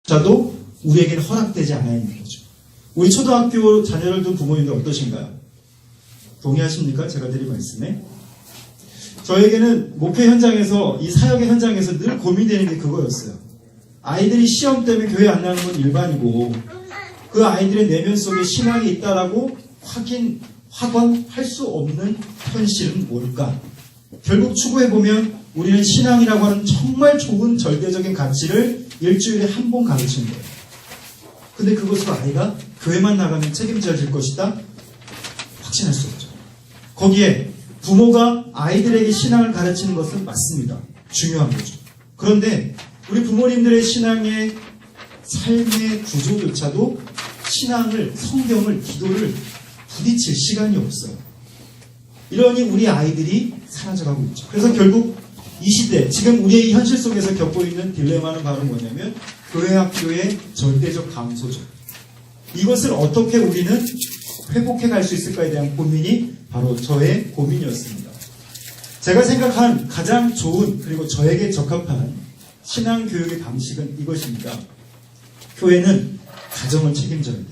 자도 우리에게는 허락되지 않아 있는 거죠. 우리 초등학교 자녀를 둔 부모님들 어떠신가요? 동의하십니까? 제가 드린 말씀에. 저에게는 목회 현장에서, 이 사역의 현장에서 늘 고민되는 게 그거였어요. 아이들이 시험 때문에 교회 안 나오는 건 일반이고, 그 아이들의 내면 속에 신앙이 있다라고 확언할 수 없는 현실은 뭘까? 결국 추구해보면 우리는 신앙이라고 하는 정말 좋은 절대적인 가치를 일주일에 한 번 가르치는 거예요. 근데 그것으로 아이가 교회만 나가면 책임져질 것이다? 확신할 수 없죠. 거기에 부모가 아이들에게 신앙을 가르치는 것은 맞습니다. 중요한 거죠. 그런데 우리 부모님들의 신앙의 삶의 구조조차도 신앙을, 성경을, 기도를 부딪힐 시간이 없어요. 이러니 우리 아이들이 사라져가고 있죠. 그래서 결국 이 시대, 지금 우리의 현실 속에서 겪고 있는 딜레마는 바로 뭐냐면 교회 학교의 절대적 감소죠. 이것을 어떻게 우리는 회복해 갈 수 있을까에 대한 고민이 바로 저의 고민이었습니다. 제가 생각한 가장 좋은 그리고 저에게 적합한 신앙 교육의 방식은 이것입니다. 교회는 가정을 책임져야 돼요.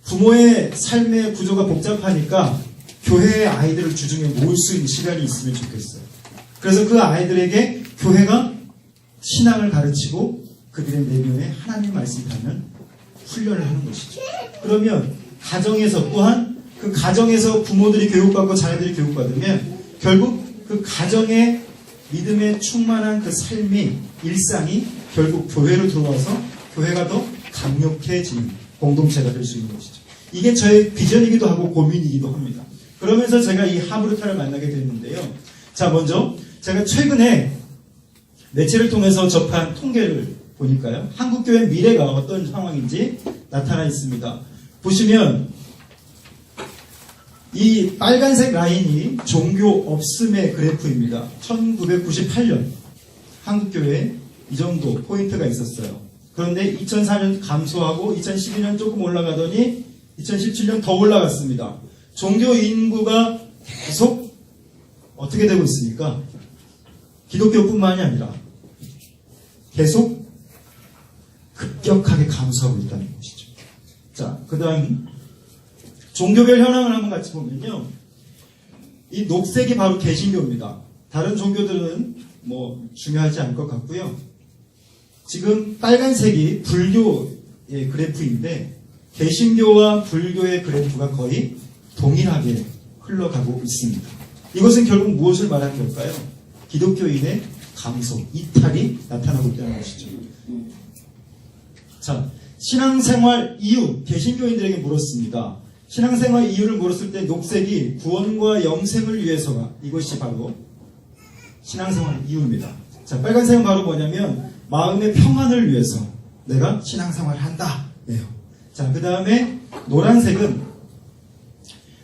부모의 삶의 구조가 복잡하니까 교회의 아이들을 주중에 모을 수 있는 시간이 있으면 좋겠어요. 그래서 그 아이들에게 교회가 신앙을 가르치고 그들의 내면에 하나님의 말씀을 하는 훈련을 하는 것이죠. 그러면 가정에서 또한 그 가정에서 부모들이 교육받고 자녀들이 교육받으면 결국 그 가정의 믿음에 충만한 그 삶이 일상이 결국 교회로 들어와서 교회가 더 강력해지는 공동체가 될 수 있는 것이죠. 이게 저의 비전이기도 하고 고민이기도 합니다. 그러면서 제가 이 하브르타를 만나게 됐는데요. 자, 먼저 제가 최근에 매체를 통해서 접한 통계를 보니까요. 한국교회 미래가 어떤 상황인지 나타나 있습니다. 보시면 이 빨간색 라인이 종교 없음의 그래프입니다. 1998년 한국교회에 이 정도 포인트가 있었어요. 그런데 2004년 감소하고 2012년 조금 올라가더니 2017년 더 올라갔습니다. 종교 인구가 계속 어떻게 되고 있습니까? 기독교뿐만이 아니라 계속 급격하게 감소하고 있다는 것이죠. 자, 그 다음 종교별 현황을 한번 같이 보면요. 이 녹색이 바로 개신교입니다. 다른 종교들은 뭐 중요하지 않을 것 같고요. 지금 빨간색이 불교의 그래프인데 개신교와 불교의 그래프가 거의 동일하게 흘러가고 있습니다. 이것은 결국 무엇을 말하는 걸까요? 기독교인의 감소, 이탈이 나타나고 있다는 것이죠. 자, 신앙생활 이유, 개신교인들에게 물었습니다. 신앙생활 이유를 물었을 때 녹색이 구원과 영생을 위해서가 이것이 바로 신앙생활 이유입니다. 자, 빨간색은 바로 뭐냐면 마음의 평안을 위해서 내가 신앙생활을 한다. 네요. 자, 그 다음에 노란색은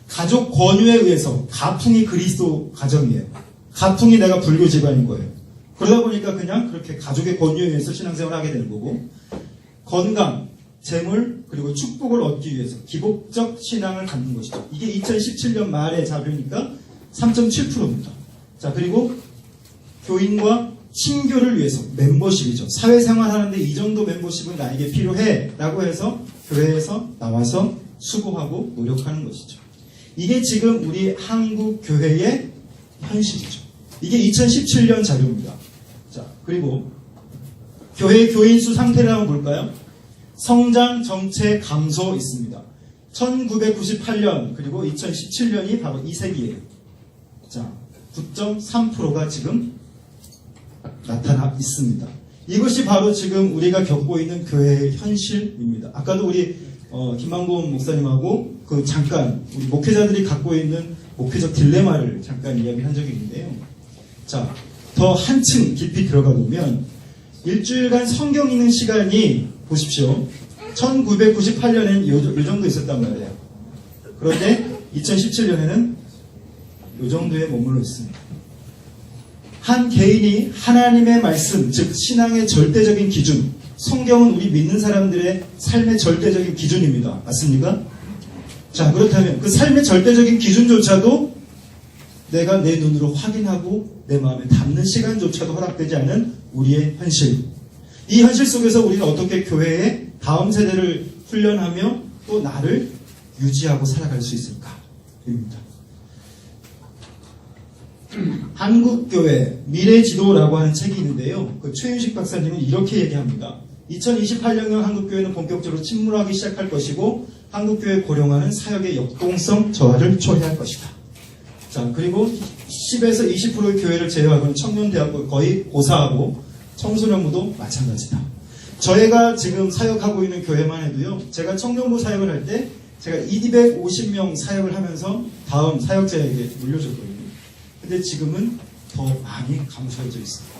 가족 권유에 의해서 가풍이 그리스도 가정이에요. 가풍이 내가 불교 집안인 거예요. 그러다 보니까 그냥 그렇게 가족의 권유에 의해서 신앙생활을 하게 되는 거고 건강, 재물, 그리고 축복을 얻기 위해서 기복적 신앙을 갖는 것이죠. 이게 2017년 말의 자료니까 3.7%입니다. 자, 그리고 교인과 친교를 위해서 멤버십이죠. 사회생활 하는데 이 정도 멤버십은 나에게 필요해 라고 해서 교회에서 나와서 수고하고 노력하는 것이죠. 이게 지금 우리 한국 교회의 현실이죠. 이게 2017년 자료입니다. 자, 그리고 교회 교인 수 상태를 한번 볼까요? 성장, 정체, 감소 있습니다. 1998년 그리고 2017년이 바로 이 색이에요. 자, 9.3%가 지금 나타나 있습니다. 이것이 바로 지금 우리가 겪고 있는 교회의 현실입니다. 아까도 우리 김만곤 목사님하고 잠깐 우리 목회자들이 갖고 있는 목회적 딜레마를 잠깐 이야기한 적이 있는데요. 자, 더 한층 깊이 들어가 보면 일주일간 성경 읽는 시간이 보십시오. 1998년에는 요 정도 있었단 말이에요. 그런데 2017년에는 요 정도에 머물러 있습니다. 한 개인이 하나님의 말씀, 즉 신앙의 절대적인 기준, 성경은 우리 믿는 사람들의 삶의 절대적인 기준입니다. 맞습니까? 자, 그렇다면 그 삶의 절대적인 기준조차도 내가 내 눈으로 확인하고 내 마음에 담는 시간조차도 허락되지 않은 우리의 현실. 이 현실 속에서 우리는 어떻게 교회의 다음 세대를 훈련하며 또 나를 유지하고 살아갈 수 있을까? 입니다. 한국교회 미래지도라고 하는 책이 있는데요. 그 최윤식 박사님은 이렇게 얘기합니다. 2028년경 한국교회는 본격적으로 침몰하기 시작할 것이고 한국교회 고령화는 사역의 역동성 저하를 초래할 것이다. 자, 그리고 10에서 20%의 교회를 제외하고는 청년대학교 거의 고사하고 청소년부도 마찬가지다. 저희가 지금 사역하고 있는 교회만 해도요. 제가 청년부 사역을 할 때 제가 250명 사역을 하면서 다음 사역자에게 물려줬거든요. 근데 지금은 더 많이 감소해져 있습니다.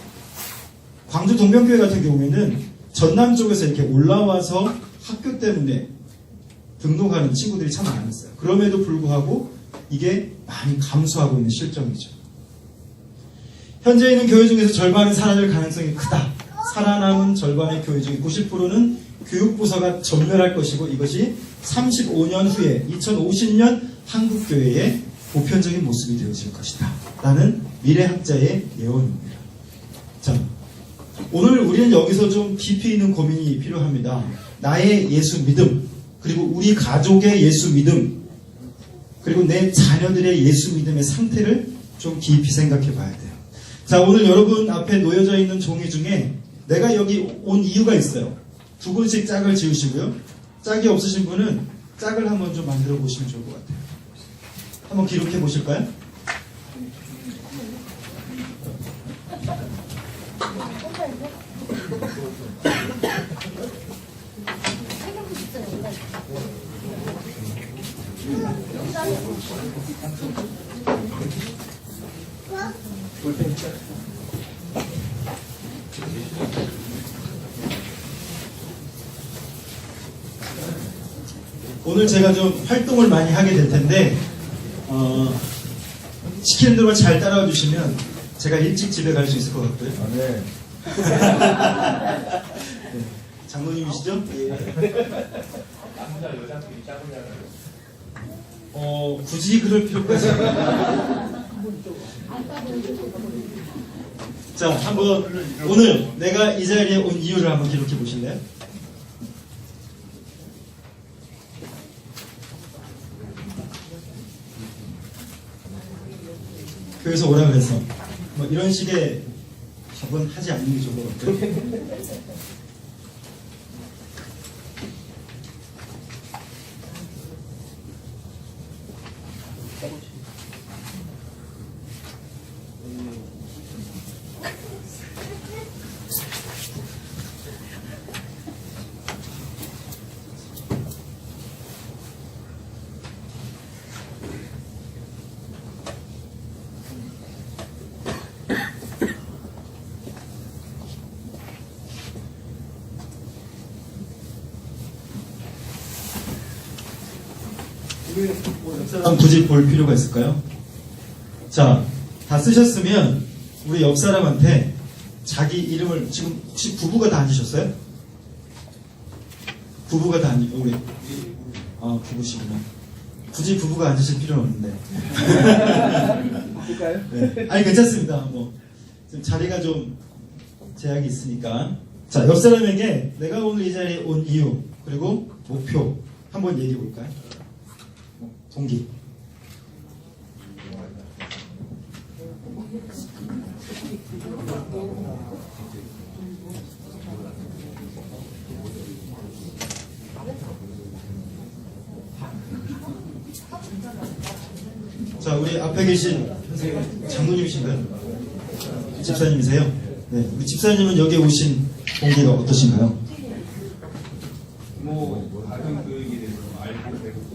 광주 동명교회 같은 경우에는 전남 쪽에서 이렇게 올라와서 학교 때문에 등록하는 친구들이 참 많았어요. 그럼에도 불구하고 이게 많이 감소하고 있는 실정이죠. 현재 있는 교회 중에서 절반은 사라질 가능성이 크다. 살아남은 절반의 교회 중에 90%는 교육부서가 전멸할 것이고 이것이 35년 후에 2050년 한국교회의 보편적인 모습이 되어질 것이다. 라는 미래학자의 예언입니다. 자, 오늘 우리는 여기서 좀 깊이 있는 고민이 필요합니다. 나의 예수 믿음, 그리고 우리 가족의 예수 믿음, 그리고 내 자녀들의 예수 믿음의 상태를 좀 깊이 생각해 봐야 돼요. 자, 오늘 여러분 앞에 놓여져 있는 종이 중에 내가 여기 온 이유가 있어요. 두 분씩 짝을 지으시고요. 짝이 없으신 분은 짝을 한번 좀 만들어 보시면 좋을 것 같아요. 한번 기록해 보실까요? 오늘 제가 좀 활동을 많이 하게 될 텐데 시키는 대로 잘 따라와 주시면 제가 일찍 집에 갈 수 있을 것 같고요. 네. 네. 장로님이시죠? 남자 여자끼리 짝을려나요? 굳이 그럴 필요까지. 자, 한번 오늘 내가 이 자리에 온 이유를 한번 기록해 보실래요? 교회에서 오라 그래서 뭐 이런 식의 답은 하지 않는 게 좋을 것 같아요. 사람 굳이 볼 필요가 있을까요? 자, 다 쓰셨으면 우리 옆 사람한테 자기 이름을 지금 혹시 부부가 다 앉으셨어요? 부부가 다 앉으 우리 부부시구나. 굳이 부부가 앉으실 필요는 없는데. 바꿀까요? 네. 아니 괜찮습니다. 뭐 지금 자리가 좀 제약이 있으니까. 자, 옆 사람에게 내가 오늘 이 자리에 온 이유 그리고 목표 한번 얘기해 볼까요? 동기. 자, 우리 앞에 계신 선생님 장로님이신가요? 집사님이세요? 네, 우리 집사님은 여기 오신 동기가 어떠신가요? 뭐 가정 교육에 대해서 알고 배우고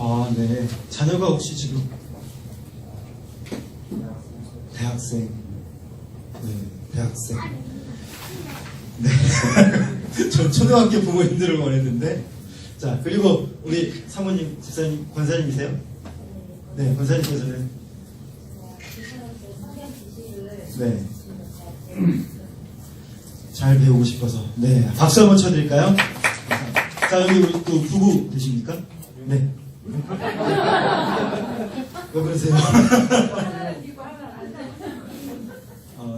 아, 네. 자녀가 혹시 지금 대학생. 네, 대학생. 네. 전 초등학교 부모님들을 원했는데. 자, 그리고 우리 사모님, 집사님, 권사님이세요? 네, 권사님께서는. 네. 잘 배우고 싶어서. 네. 박수 한번 쳐드릴까요? 자, 여기 우리 또 부부 되십니까? 네. 왜 그러세요?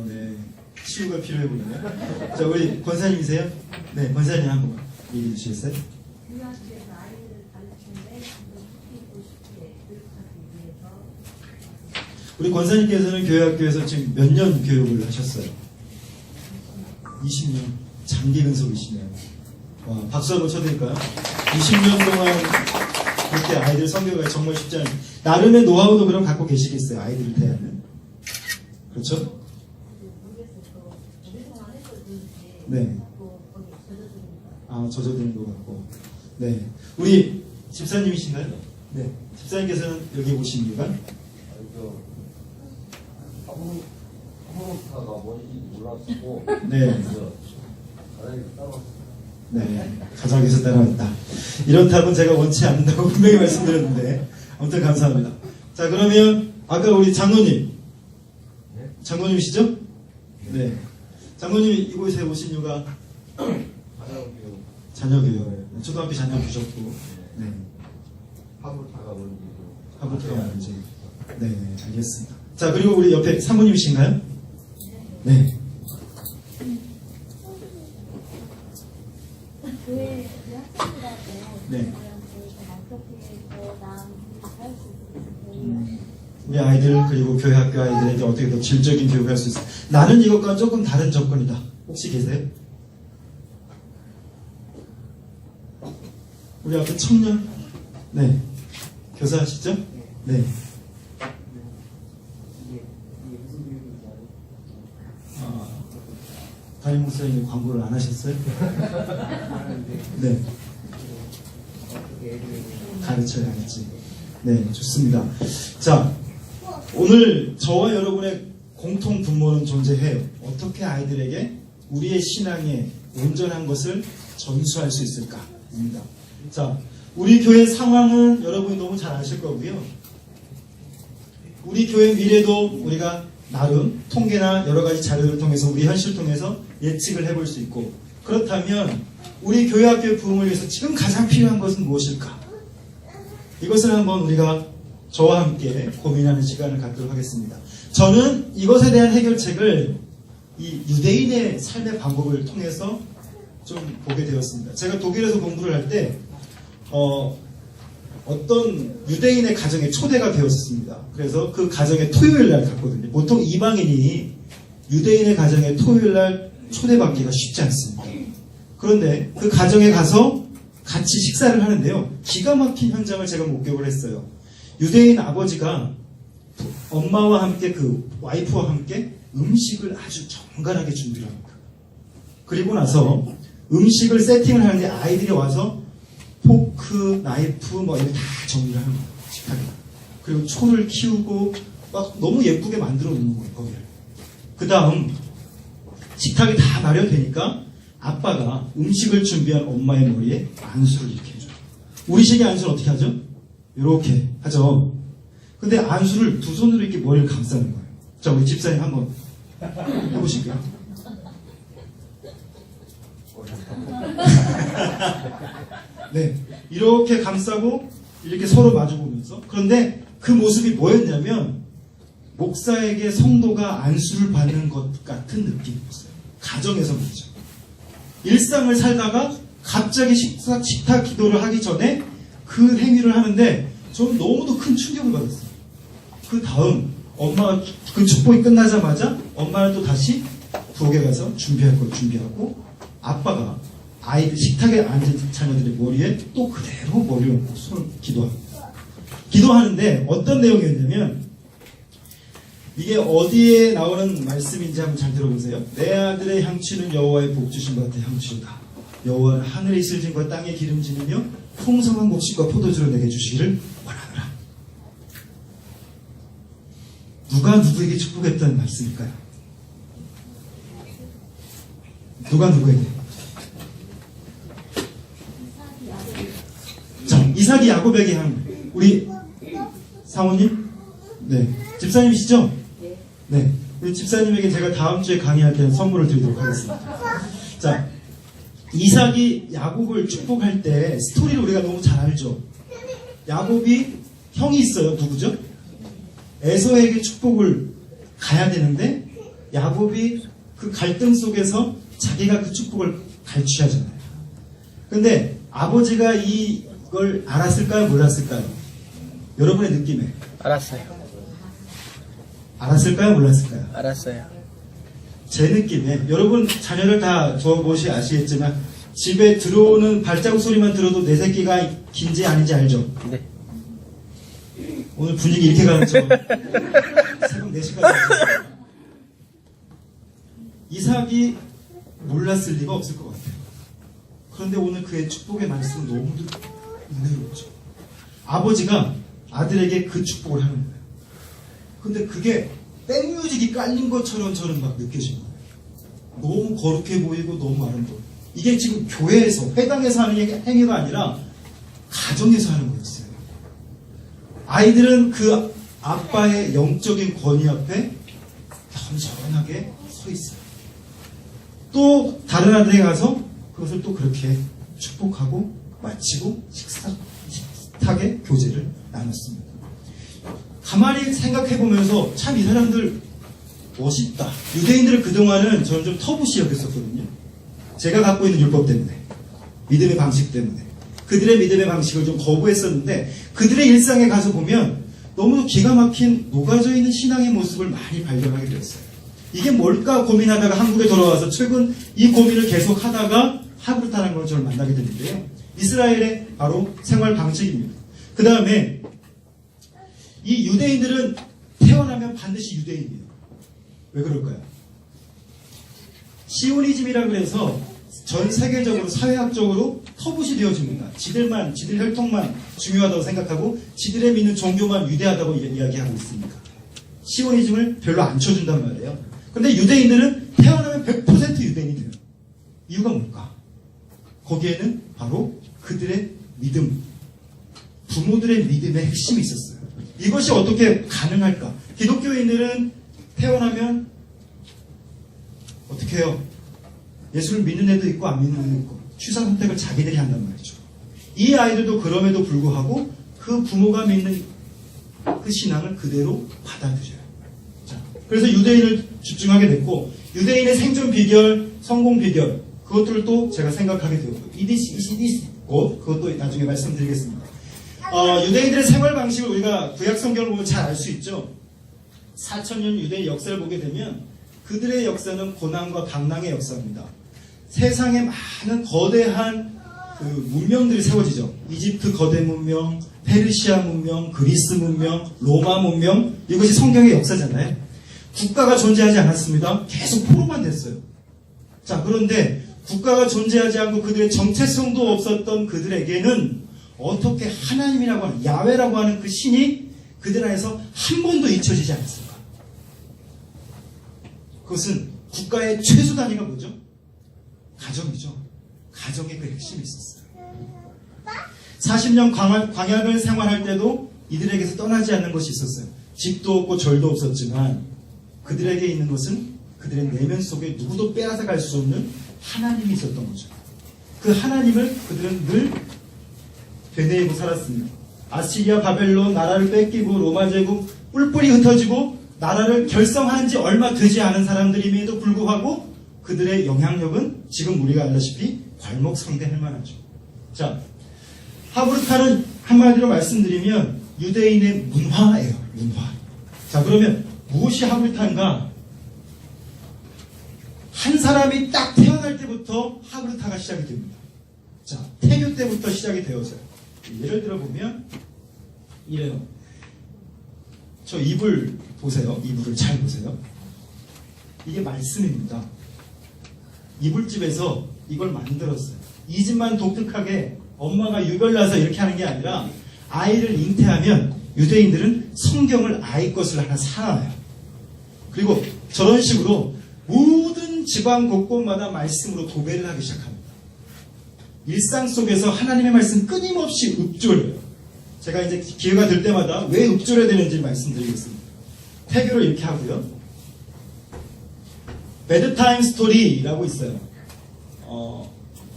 네. 치유가 필요해 보이네요. 자, 우리 권사님이세요? 네, 권사님 한번 얘기해 주시겠어요? 유학교에서 아이들을 가르치는데 시키고 싶게 교육하기 위해서 우리 권사님께서는 교회학교에서 지금 몇 년 교육을 하셨어요? 20년. 장기 근속이시네요. 와, 박수 한번 쳐드릴까요? 20년 동안 그렇게 아이들 성교가 정말 쉽지 않아요. 나름의 노하우도 그럼 갖고 계시겠어요? 아이들을 대하는. 그렇죠? 모르겠어요. 오랫동안 안에서 그런지 네. 또 거기 젖어드니까 아, 젖어드는 것 같고. 네. 우리 집사님이신가요? 네. 집사님께서는 여기 오신 이유가? 사무사가 뭔지 몰랐고 네. 가장이 따로 네. 가정에서 따라왔다. 이런 답은 제가 원치 않는다고 분명히 말씀드렸는데, 아무튼 감사합니다. 자, 그러면, 아까 우리 장로님. 장로님이시죠? 네. 장로님이 이곳에 오신 이유가 가장교육 자녀교육. 초등학교 자녀 두셨고, 네. 하부타가 뭔지 하부터가 뭔지. 네, 알겠습니다. 자, 그리고 우리 옆에 사모님이신가요? 네. 교회 학생들하고 네. 어떻게 더 나은 교육을 할수 있을지 우리 아이들, 그리고 교회 학교 아이들에게 어떻게 더 질적인 교육을 할 수 있을까? 나는 이것과 조금 다른 접근이다. 혹시 계세요? 우리 앞에 청년? 네. 교사하시죠? 네. 아, 담임 목사님이 광고를 안 하셨어요? 네. 가르쳐야겠지. 네, 좋습니다. 자, 오늘 저와 여러분의 공통 분모는 존재해요. 어떻게 아이들에게 우리의 신앙에 온전한 것을 전수할 수 있을까입니다. 자, 우리 교회 상황은 여러분이 너무 잘 아실 거고요. 우리 교회 미래도 우리가 나름 통계나 여러 가지 자료를 통해서 우리 현실을 통해서 예측을 해볼 수 있고, 그렇다면 우리 교회 학교의 부흥을 위해서 지금 가장 필요한 것은 무엇일까? 이것을 한번 우리가 저와 함께 고민하는 시간을 갖도록 하겠습니다. 저는 이것에 대한 해결책을 이 유대인의 삶의 방법을 통해서 좀 보게 되었습니다. 제가 독일에서 공부를 할 때 어떤 유대인의 가정에 초대가 되었습니다. 그래서 그 가정에 토요일 날 갔거든요. 보통 이방인이 유대인의 가정에 토요일 날 초대받기가 쉽지 않습니다. 그런데 그 가정에 가서 같이 식사를 하는데요. 기가 막힌 현장을 제가 목격을 했어요. 유대인 아버지가 엄마와 함께 그 와이프와 함께 음식을 아주 정갈하게 준비를 합니다. 그리고 나서 음식을 세팅을 하는데 아이들이 와서 포크, 나이프 뭐 이렇게 다 정리를 하는 거예요. 식탁에. 그리고 초를 키우고 막 너무 예쁘게 만들어 놓는 거예요. 거기를. 그 다음 식탁이 다 마련되니까 아빠가 음식을 준비한 엄마의 머리에 안수를 이렇게 해줘요. 우리식의 안수는 어떻게 하죠? 이렇게 하죠. 근데 안수를 두 손으로 이렇게 머리를 감싸는 거예요. 자, 우리 집사님 한번 해보실게요. 네, 이렇게 감싸고 이렇게 서로 마주보면서. 그런데 그 모습이 뭐였냐면 목사에게 성도가 안수를 받는 것 같은 느낌이었어요. 가정에서 말이죠. 일상을 살다가 갑자기 식탁 기도를 하기 전에 그 행위를 하는데 저는 너무도 큰 충격을 받았어요. 그 다음 엄마가 그 축복이 끝나자마자 엄마는 또 다시 부엌에 가서 준비할 걸 준비하고 아빠가 아이들 식탁에 앉은 자녀들의 머리에 또 그대로 머리를 얹고 손을 기도합니다. 기도하는데 어떤 내용이었냐면 이게 어디에 나오는 말씀인지 한번 잘 들어보세요. 내 아들의 향취는 여호와의 복주심과 같은 향취다. 여호와는 하늘의 이슬짐과 땅의 기름짐이며 풍성한 곡식과 포도주를 내게 주시기를 원하노라. 누가 누구에게 축복했다는 말씀일까요? 누가 누구에게? 자, 이삭이 야곱에게 한 우리 사모님? 네. 집사님이시죠? 네. 우리 집사님에게 제가 다음 주에 강의할 때 선물을 드리도록 하겠습니다. 자, 이삭이 야곱을 축복할 때 스토리를 우리가 너무 잘 알죠? 야곱이 형이 있어요. 누구죠? 에서에게 축복을 가야 되는데 야곱이 그 갈등 속에서 자기가 그 축복을 갈취하잖아요. 근데 아버지가 이걸 알았을까요? 몰랐을까요? 여러분의 느낌에 알았어요. 알았을까요? 몰랐을까요? 알았어요. 제 느낌에 여러분 자녀를 다 줘보시 아시겠지만 집에 들어오는 발자국 소리만 들어도 내 새끼가 긴지 아닌지 알죠? 네. 오늘 분위기 이렇게 가는 저 새벽 4시까지 이삭이 몰랐을 리가 없을 것 같아요. 그런데 오늘 그의 축복의 말씀은 너무도 은혜롭죠. 아버지가 아들에게 그 축복을 하는 거예요. 근데 그게 백뮤직이 깔린 것처럼 저는 막 느껴진 거예요. 너무 거룩해 보이고 너무 아름다워. 이게 지금 교회에서 회당에서 하는 행위가 아니라 가정에서 하는 거였어요. 아이들은 그 아빠의 영적인 권위 앞에 겸손하게 서 있어요. 또 다른 아들에게 가서 그것을 또 그렇게 축복하고 마치고 식탁에 교제를 나눴습니다. 가만히 생각해보면서 참 이 사람들 멋있다. 유대인들을 그동안은 저는 좀 터부시 여겼었거든요. 제가 갖고 있는 율법 때문에, 믿음의 방식 때문에 그들의 믿음의 방식을 좀 거부했었는데 그들의 일상에 가서 보면 너무도 기가 막힌 녹아져 있는 신앙의 모습을 많이 발견하게 되었어요. 이게 뭘까 고민하다가 한국에 돌아와서 최근 이 고민을 계속 하다가 하브르타라는 걸 저를 만나게 됐는데요. 이스라엘의 바로 생활 방식입니다. 그 다음에 이 유대인들은 태어나면 반드시 유대인이에요. 왜 그럴까요? 시오니즘이라 그래서 전 세계적으로 사회학적으로 터부시 되어집니다. 지들 혈통만 중요하다고 생각하고 지들의 믿는 종교만 위대하다고 이야기하고 있습니다. 시오니즘을 별로 안 쳐준단 말이에요. 근데 유대인들은 태어나면 100% 유대인이 돼요. 이유가 뭘까? 거기에는 바로 그들의 믿음, 부모들의 믿음의 핵심이 있었어요. 이것이 어떻게 가능할까? 기독교인들은 태어나면 어떻게 해요? 예수를 믿는 애도 있고 안 믿는 애도 있고 취사 선택을 자기들이 한단 말이죠. 이 아이들도 그럼에도 불구하고 그 부모가 믿는 그 신앙을 그대로 받아들여요. 자, 그래서 유대인을 집중하게 됐고 유대인의 생존 비결, 성공 비결 그것들을 또 제가 생각하게 되었고 이디시 그것도 나중에 말씀드리겠습니다. 유대인들의 생활 방식을 우리가 구약 성경을 보면 잘 알 수 있죠. 4,000년 유대의 역사를 보게 되면 그들의 역사는 고난과 방랑의 역사입니다. 세상에 많은 거대한 그 문명들이 세워지죠. 이집트 거대 문명, 페르시아 문명, 그리스 문명, 로마 문명 이것이 성경의 역사잖아요. 국가가 존재하지 않았습니다. 계속 포로만 됐어요. 자, 그런데 국가가 존재하지 않고 그들의 정체성도 없었던 그들에게는 어떻게 하나님이라고 하는 야훼라고 하는 그 신이 그들 안에서 한 번도 잊혀지지 않았을까? 그것은 국가의 최소 단위가 뭐죠? 가정이죠. 가정의 그 핵심이 있었어요. 40년 광야를 생활할 때도 이들에게서 떠나지 않는 것이 있었어요. 집도 없고 절도 없었지만 그들에게 있는 것은 그들의 내면 속에 누구도 빼앗아갈 수 없는 하나님이 있었던 거죠. 그 하나님을 그들은 늘 되뇌이고 살았습니다. 아시리아, 바벨론 나라를 뺏기고 로마 제국 뿔뿔이 흩어지고 나라를 결성한 지 얼마 되지 않은 사람들임에도 불구하고 그들의 영향력은 지금 우리가 알다시피 괄목상대할 만하죠. 자, 하브르타는 한마디로 말씀드리면 유대인의 문화예요. 문화. 자, 그러면 무엇이 하브르타인가? 한 사람이 딱 태어날 때부터 하브르타가 시작이 됩니다. 자, 태교 때부터 시작이 되어서요. 예를 들어 보면 이래요. 저 이불 보세요. 이불을 잘 보세요. 이게 말씀입니다. 이불집에서 이걸 만들었어요. 이 집만 독특하게 엄마가 유별나서 이렇게 하는 게 아니라 아이를 잉태하면 유대인들은 성경을 아이 것을 하나 사놔요. 그리고 저런 식으로 모든 집안 곳곳마다 말씀으로 도배를 하기 시작합니다. 일상 속에서 하나님의 말씀 끊임없이 읊조려요. 제가 이제 기회가 될 때마다 왜 읊조려야 되는지 말씀드리겠습니다. 태교를 이렇게 하고요. 베드타임 스토리라고 있어요.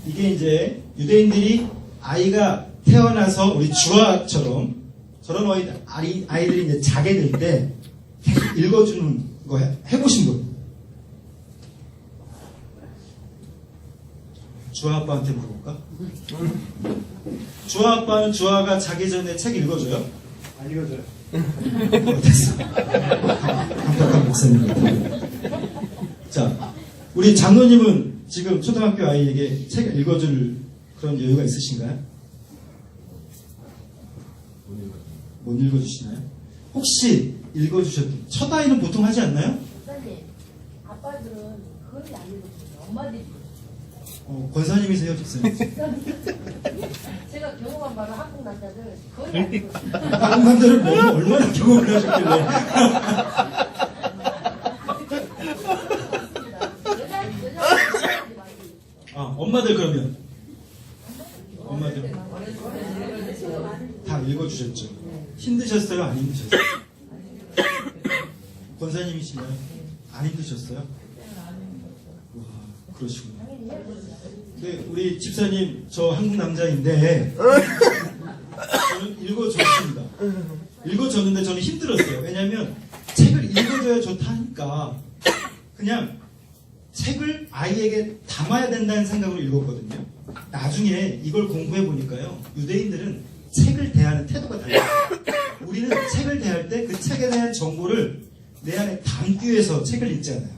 이게 이제 유대인들이 아이가 태어나서 우리 주아처럼 저런 아이들이 이제 자게 될 때 읽어주는 거 해보신 분? 주아 아빠한테 물어볼까? 주아 아빠는 주아가 자기 전에 책 읽어줘요? 안 읽어져요. 됐어. 감독한 목사님 같은. 자, 우리 장로님은 지금 초등학교 아이에게 책 읽어줄 그런 여유가 있으신가요? 못 읽어주시나요? 혹시 읽어주셨던 첫 아이는 보통 하지 않나요? 목사님, 아빠들은 거의 안 읽어줘요. 엄마들이. 권사님이세요, 집사님? 제가 경험한 바로 한국 남자들 거의 안 읽어줘요. 다른 분들은 뭐 얼마나 경험을 하셨길래? 여자들이 많이 엄마들 그러면 엄마들 다 읽어주셨죠? 힘드셨어요? 안 힘드셨어요? 권사님이신가요? 안 힘드셨어요? 와, 그러시구나. 네, 우리 집사님 저 한국 남자인데 저는 읽어줬습니다. 읽어줬는데 저는 힘들었어요. 왜냐하면 책을 읽어줘야 좋다 하니까 그냥 책을 아이에게 담아야 된다는 생각으로 읽었거든요. 나중에 이걸 공부해 보니까요, 유대인들은 책을 대하는 태도가 달라요. 우리는 책을 대할 때 그 책에 대한 정보를 내 안에 담기 위해서 책을 읽잖아요.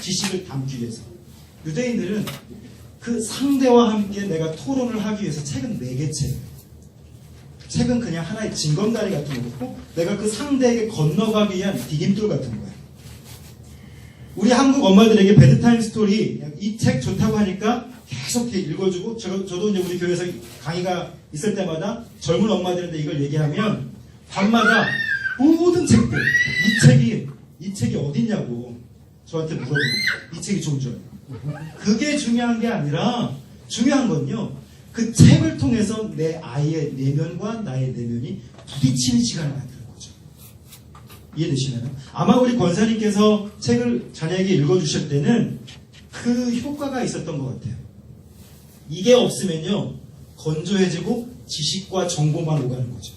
지식을 담기 위해서. 유대인들은 그 상대와 함께 내가 토론을 하기 위해서 책은 매개체예요. 책은 그냥 하나의 징검다리 같은 거고, 내가 그 상대에게 건너가기 위한 디딤돌 같은 거예요. 우리 한국 엄마들에게 베드타임 스토리, 이 책 좋다고 하니까 계속 이렇게 읽어주고, 저도 이제 우리 교회에서 강의가 있을 때마다 젊은 엄마들한테 이걸 얘기하면 밤마다 모든 책들, 이 책이 어딨냐고 저한테 물어보고, 이 책이 좋은 줄 알아요. 그게 중요한 게 아니라, 중요한 건요, 그 책을 통해서 내 아이의 내면과 나의 내면이 부딪히는 시간을 만드는 거죠. 이해되시나요? 아마 우리 권사님께서 책을 자녀에게 읽어주실 때는 그 효과가 있었던 것 같아요. 이게 없으면요, 건조해지고 지식과 정보만 오가는 거죠.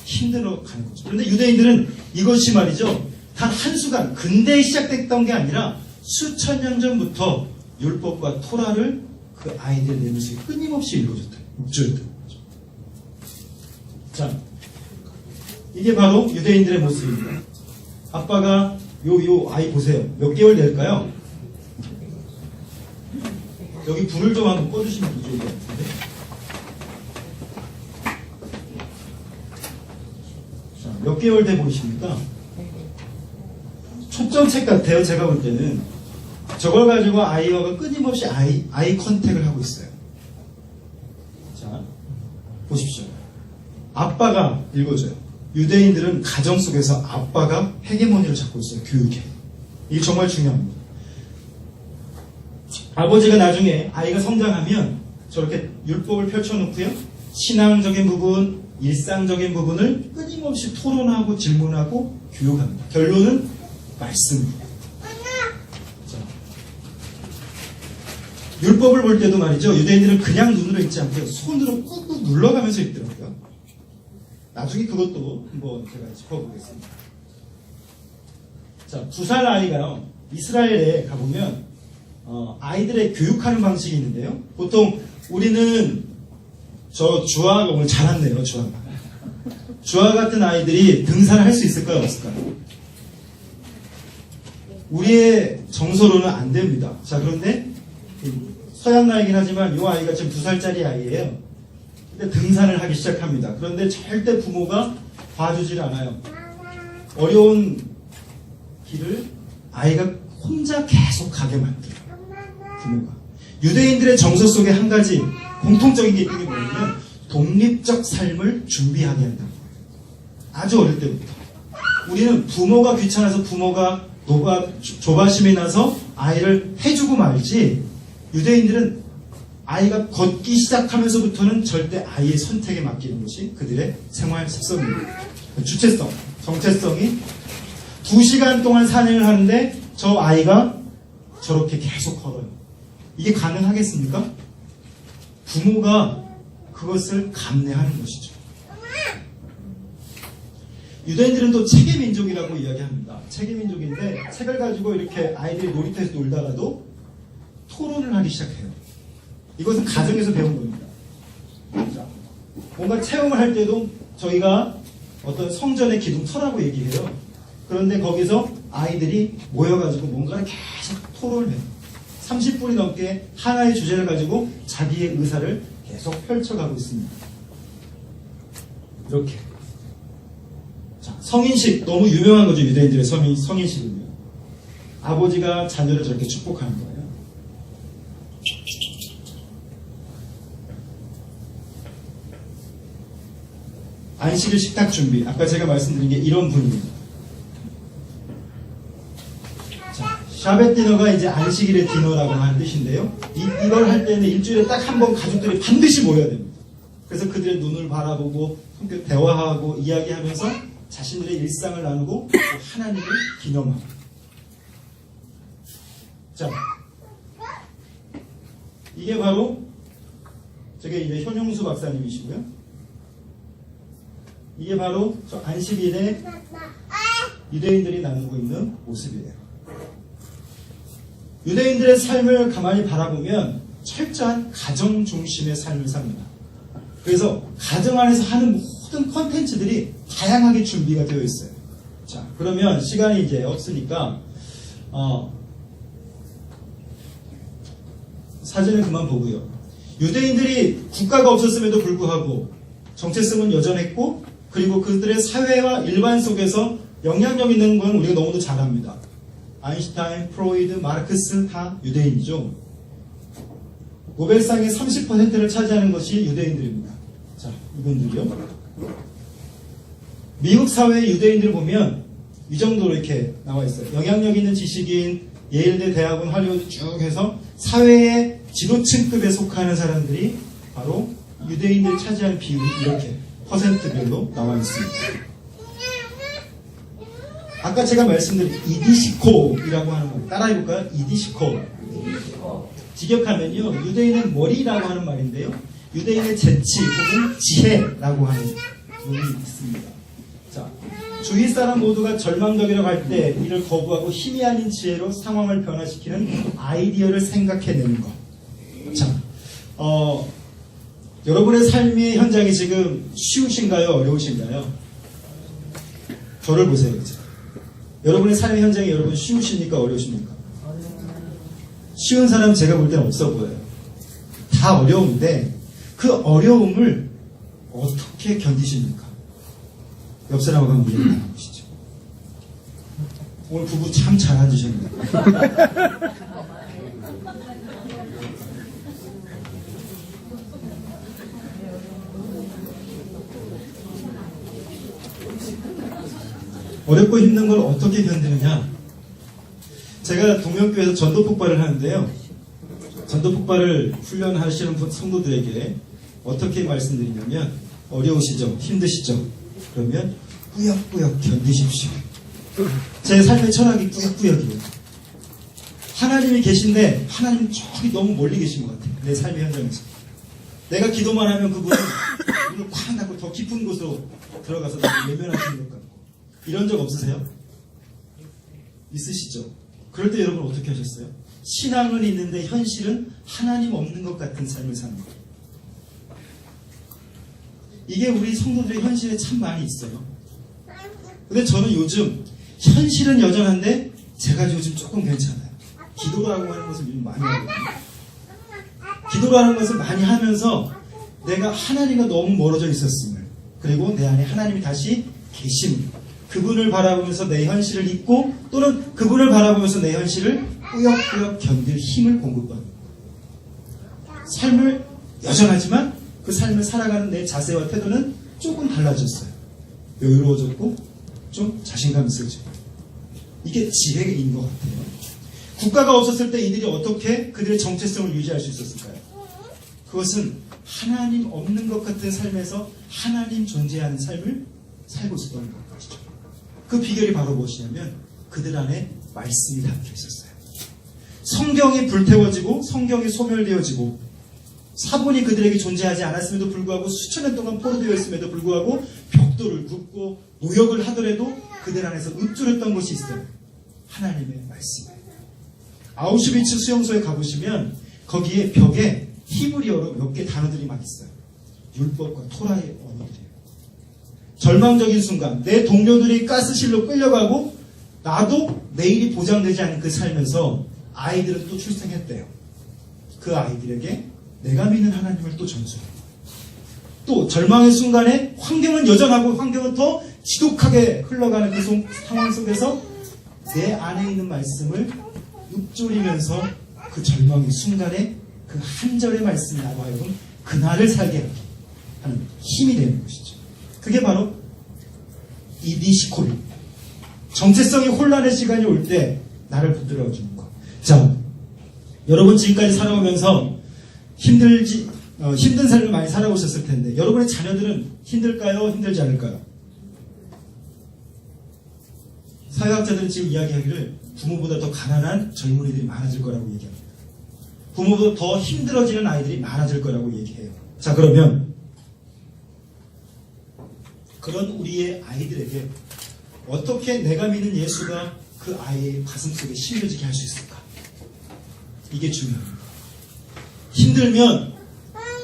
힘들어 가는 거죠. 그런데 유대인들은 이것이 말이죠, 단 한순간, 근대에 시작됐던 게 아니라 수천 년 전부터 율법과 토라를 그 아이들 내면서 끊임없이 읽어줬다. 묵조였던 거죠. 자, 이게 바로 유대인들의 모습입니다. 아빠가 요 아이 보세요. 몇 개월 될까요? 여기 불을 좀 한번 꺼주시면 더 좋을 것 같은데. 자, 몇 개월 돼 보이십니까? 초점책 같아요. 제가 볼 때는. 저걸 가지고 아이와 끊임없이 아이 컨택을 하고 있어요. 자, 보십시오. 아빠가 읽어줘요. 유대인들은 가정 속에서 아빠가 헤게모니를 잡고 있어요. 교육에. 이게 정말 중요합니다. 아버지가 나중에 아이가 성장하면 저렇게 율법을 펼쳐놓고요, 신앙적인 부분, 일상적인 부분을 끊임없이 토론하고 질문하고 교육합니다. 결론은 말씀입니다. 율법을 볼 때도 말이죠, 유대인들은 그냥 눈으로 읽지 않고 손으로 꾹꾹 눌러가면서 읽더라고요. 나중에 그것도 한번 제가 짚어보겠습니다. 자, 2살 아이가요, 이스라엘에 가보면 아이들의 교육하는 방식이 있는데요. 보통 우리는 주아가 오늘 잘 왔네요. 주아 같은 아이들이 등산을 할 수 있을까요? 없을까요? 우리의 정서로는 안 됩니다. 자, 그런데 서양 나이긴 하지만 이 아이가 지금 2살짜리 아이예요. 근데 등산을 하기 시작합니다. 그런데 절대 부모가 봐주질 않아요. 어려운 길을 아이가 혼자 계속 가게 만들어요. 부모가. 유대인들의 정서 속에 한 가지 공통적인 게 있는 게 뭐냐면 독립적 삶을 준비하게 한다는 거예요. 아주 어릴 때부터. 우리는 부모가 귀찮아서 부모가 조바심이 나서 아이를 해주고 말지, 유대인들은 아이가 걷기 시작하면서부터는 절대 아이의 선택에 맡기는 것이 그들의 생활 습성입니다. 주체성, 정체성이 2시간 동안 산행을 하는데 저 아이가 저렇게 계속 걸어요. 이게 가능하겠습니까? 부모가 그것을 감내하는 것이죠. 유대인들은 또 체계민족이라고 이야기합니다. 체계민족인데 책을 가지고 이렇게 아이들이 놀이터에서 놀다가도 토론을 하기 시작해요. 이것은 가정에서 배운 겁니다. 자, 뭔가 체험을 할 때도 저희가 어떤 성전의 기둥터라고 얘기해요. 그런데 거기서 아이들이 모여가지고 뭔가를 계속 토론을 해요. 30분이 넘게 하나의 주제를 가지고 자기의 의사를 계속 펼쳐가고 있습니다. 이렇게. 자, 성인식 너무 유명한 거죠. 유대인들의 성인식은요. 아버지가 자녀를 저렇게 축복하는 거예요. 안식일 식탁 준비. 아까 제가 말씀드린 게 이런 분위기입니다. 자, 샤벳 디너가 이제 안식일의 디너라고 하는 뜻인데요. 이걸 할 때는 일주일에 딱 한 번 가족들이 반드시 모여야 됩니다. 그래서 그들의 눈을 바라보고 함께 대화하고 이야기하면서 자신들의 일상을 나누고 또 하나님을 기념하고. 자, 이게 바로 저게 이제 현용수 박사님이시고요. 이게 바로 저 안식일에 유대인들이 나누고 있는 모습이에요. 유대인들의 삶을 가만히 바라보면 철저한 가정 중심의 삶을 삽니다. 그래서 가정 안에서 하는 모든 컨텐츠들이 다양하게 준비가 되어 있어요. 자, 그러면 시간이 이제 없으니까 사진은 그만 보고요. 유대인들이 국가가 없었음에도 불구하고 정체성은 여전했고, 그리고 그들의 사회와 일반 속에서 영향력 있는 건 우리가 너무도 잘 압니다. 아인슈타인, 프로이드, 마르크스 다 유대인이죠. 노벨상의 30%를 차지하는 것이 유대인들입니다. 자, 이분들이요. 미국 사회의 유대인들을 보면 이 정도로 이렇게 나와 있어요. 영향력 있는 지식인, 예일대 대학원, 할리우드 쭉 해서 사회의 지도층급에 속하는 사람들이 바로 유대인들이 차지하는 비율이 이렇게 퍼센트별로 나와 있습니다. 아까 제가 말씀드린 이디시코이라고 하는 말 따라해볼까요? 이디시코. 직역하면요, 유대인은 머리라고 하는 말인데요, 유대인의 재치 혹은 지혜라고 하는 의미 있습니다. 자, 주위 사람 모두가 절망적이라고 할 때 이를 거부하고 힘이 아닌 지혜로 상황을 변화시키는 아이디어를 생각해내는 것. 자, 여러분의 삶의 현장이 지금 쉬우신가요? 어려우신가요? 저를 보세요, 이제. 여러분의 삶의 현장이 여러분 쉬우십니까? 어려우십니까? 쉬운 사람 제가 볼 때는 없어 보여요. 다 어려운데 그 어려움을 어떻게 견디십니까? 옆 사람하고 한번 얘기 나눠보시죠. 오늘 부부 참 잘 앉으셨네요. 어렵고 힘든 걸 어떻게 견디느냐? 제가 동명교회에서 전도 폭발을 하는데요. 전도 폭발을 훈련하시는 성도들에게 어떻게 말씀드리냐면, 어려우시죠? 힘드시죠? 그러면 꾸역꾸역 견디십시오. 제 삶의 철학이 꾸역꾸역이에요. 하나님이 계신데 하나님 저기 너무 멀리 계신 것 같아요. 내 삶의 현장에서. 내가 기도만 하면 그분은 눈을 콱 닫고 더 깊은 곳으로 들어가서 나를 외면하시는 것 같고. 이런 적 없으세요? 있으시죠? 그럴 때 여러분 어떻게 하셨어요? 신앙은 있는데 현실은 하나님 없는 것 같은 삶을 사는 거예요. 이게 우리 성도들의 현실에 참 많이 있어요. 근데 저는 요즘 현실은 여전한데 제가 요즘 조금 괜찮아요. 기도라고 하는 것을 요즘 많이 하거든요. 기도라는 것을 많이 하면서 내가 하나님과 너무 멀어져 있었음을, 그리고 내 안에 하나님이 다시 계심, 그분을 바라보면서 내 현실을 잊고, 또는 그분을 바라보면서 내 현실을 꾸역꾸역 견딜 힘을 공급받는 삶을 여전하지만 그 삶을 살아가는 내 자세와 태도는 조금 달라졌어요. 여유로워졌고 좀 자신감 있어지고. 이게 지혜인 것 같아요. 국가가 없었을 때 이들이 어떻게 그들의 정체성을 유지할 수 있었을까요? 그것은 하나님 없는 것 같은 삶에서 하나님 존재하는 삶을 살고 있었던 것이죠. 그 비결이 바로 무엇이냐면 그들 안에 말씀이 담겨 있었어요. 성경이 불태워지고 성경이 소멸되어지고 사본이 그들에게 존재하지 않았음에도 불구하고 수천 년 동안 포로되어 있음에도 불구하고 벽돌을 굽고 노역을 하더라도 그들 안에서 읊조렸던 것이 있어요. 하나님의 말씀이에요. 아우슈비츠 수용소에 가보시면 거기에 벽에 히브리어로 몇 개 단어들이 막 있어요. 율법과 토라의 언어들이에요. 절망적인 순간 내 동료들이 가스실로 끌려가고 나도 내일이 보장되지 않은 그 삶에서 아이들은 또 출생했대요. 그 아이들에게 내가 믿는 하나님을 또 전수해요. 또 절망의 순간에 환경은 여전하고 환경은 더 지독하게 흘러가는 그 상황 속에서 내 안에 있는 말씀을 읊조리면서 그 절망의 순간에 그 한 절의 말씀이 나로 하여금 그날을 살게 하는 힘이 되는 것이죠. 그게 바로 이디시콜입니다. 정체성이 혼란의 시간이 올 때 나를 붙들어 주는 것. 자, 여러분 지금까지 살아오면서 힘든 삶을 많이 살아오셨을 텐데 여러분의 자녀들은 힘들까요? 힘들지 않을까요? 사회학자들은 지금 이야기하기를 부모보다 더 가난한 젊은이들이 많아질 거라고 얘기합니다. 부모보다 더 힘들어지는 아이들이 많아질 거라고 얘기해요. 자, 그러면 그런 우리의 아이들에게 어떻게 내가 믿는 예수가 그 아이의 가슴 속에 심겨지게 할 수 있을까? 이게 중요합니다. 힘들면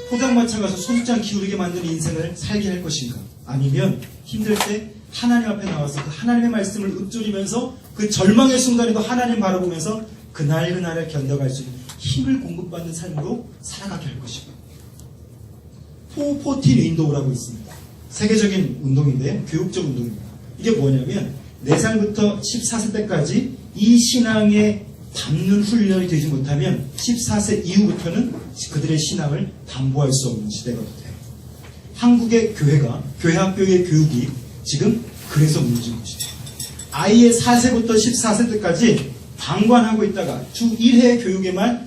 포장마차 가서 소주잔 기울이게 만드는 인생을 살게 할 것인가? 아니면 힘들 때 하나님 앞에 나와서 그 하나님의 말씀을 읊조리면서 그 절망의 순간에도 하나님 바라보면서 그날을 견뎌갈 수 있는 힘을 공급받는 삶으로 살아가게 할 것인가? 414 윈도우라고 있습니다. 세계적인 운동인데요. 교육적 운동입니다. 이게 뭐냐면 4살부터 14세 때까지 이 신앙에 담는 훈련이 되지 못하면 14세 이후부터는 그들의 신앙을 담보할 수 없는 시대가 돼요. 한국의 교회가 교회 학교의 교육이 지금 그래서 무너진 것이죠. 아이의 4세부터 14세 때까지 방관하고 있다가 주 1회 교육에만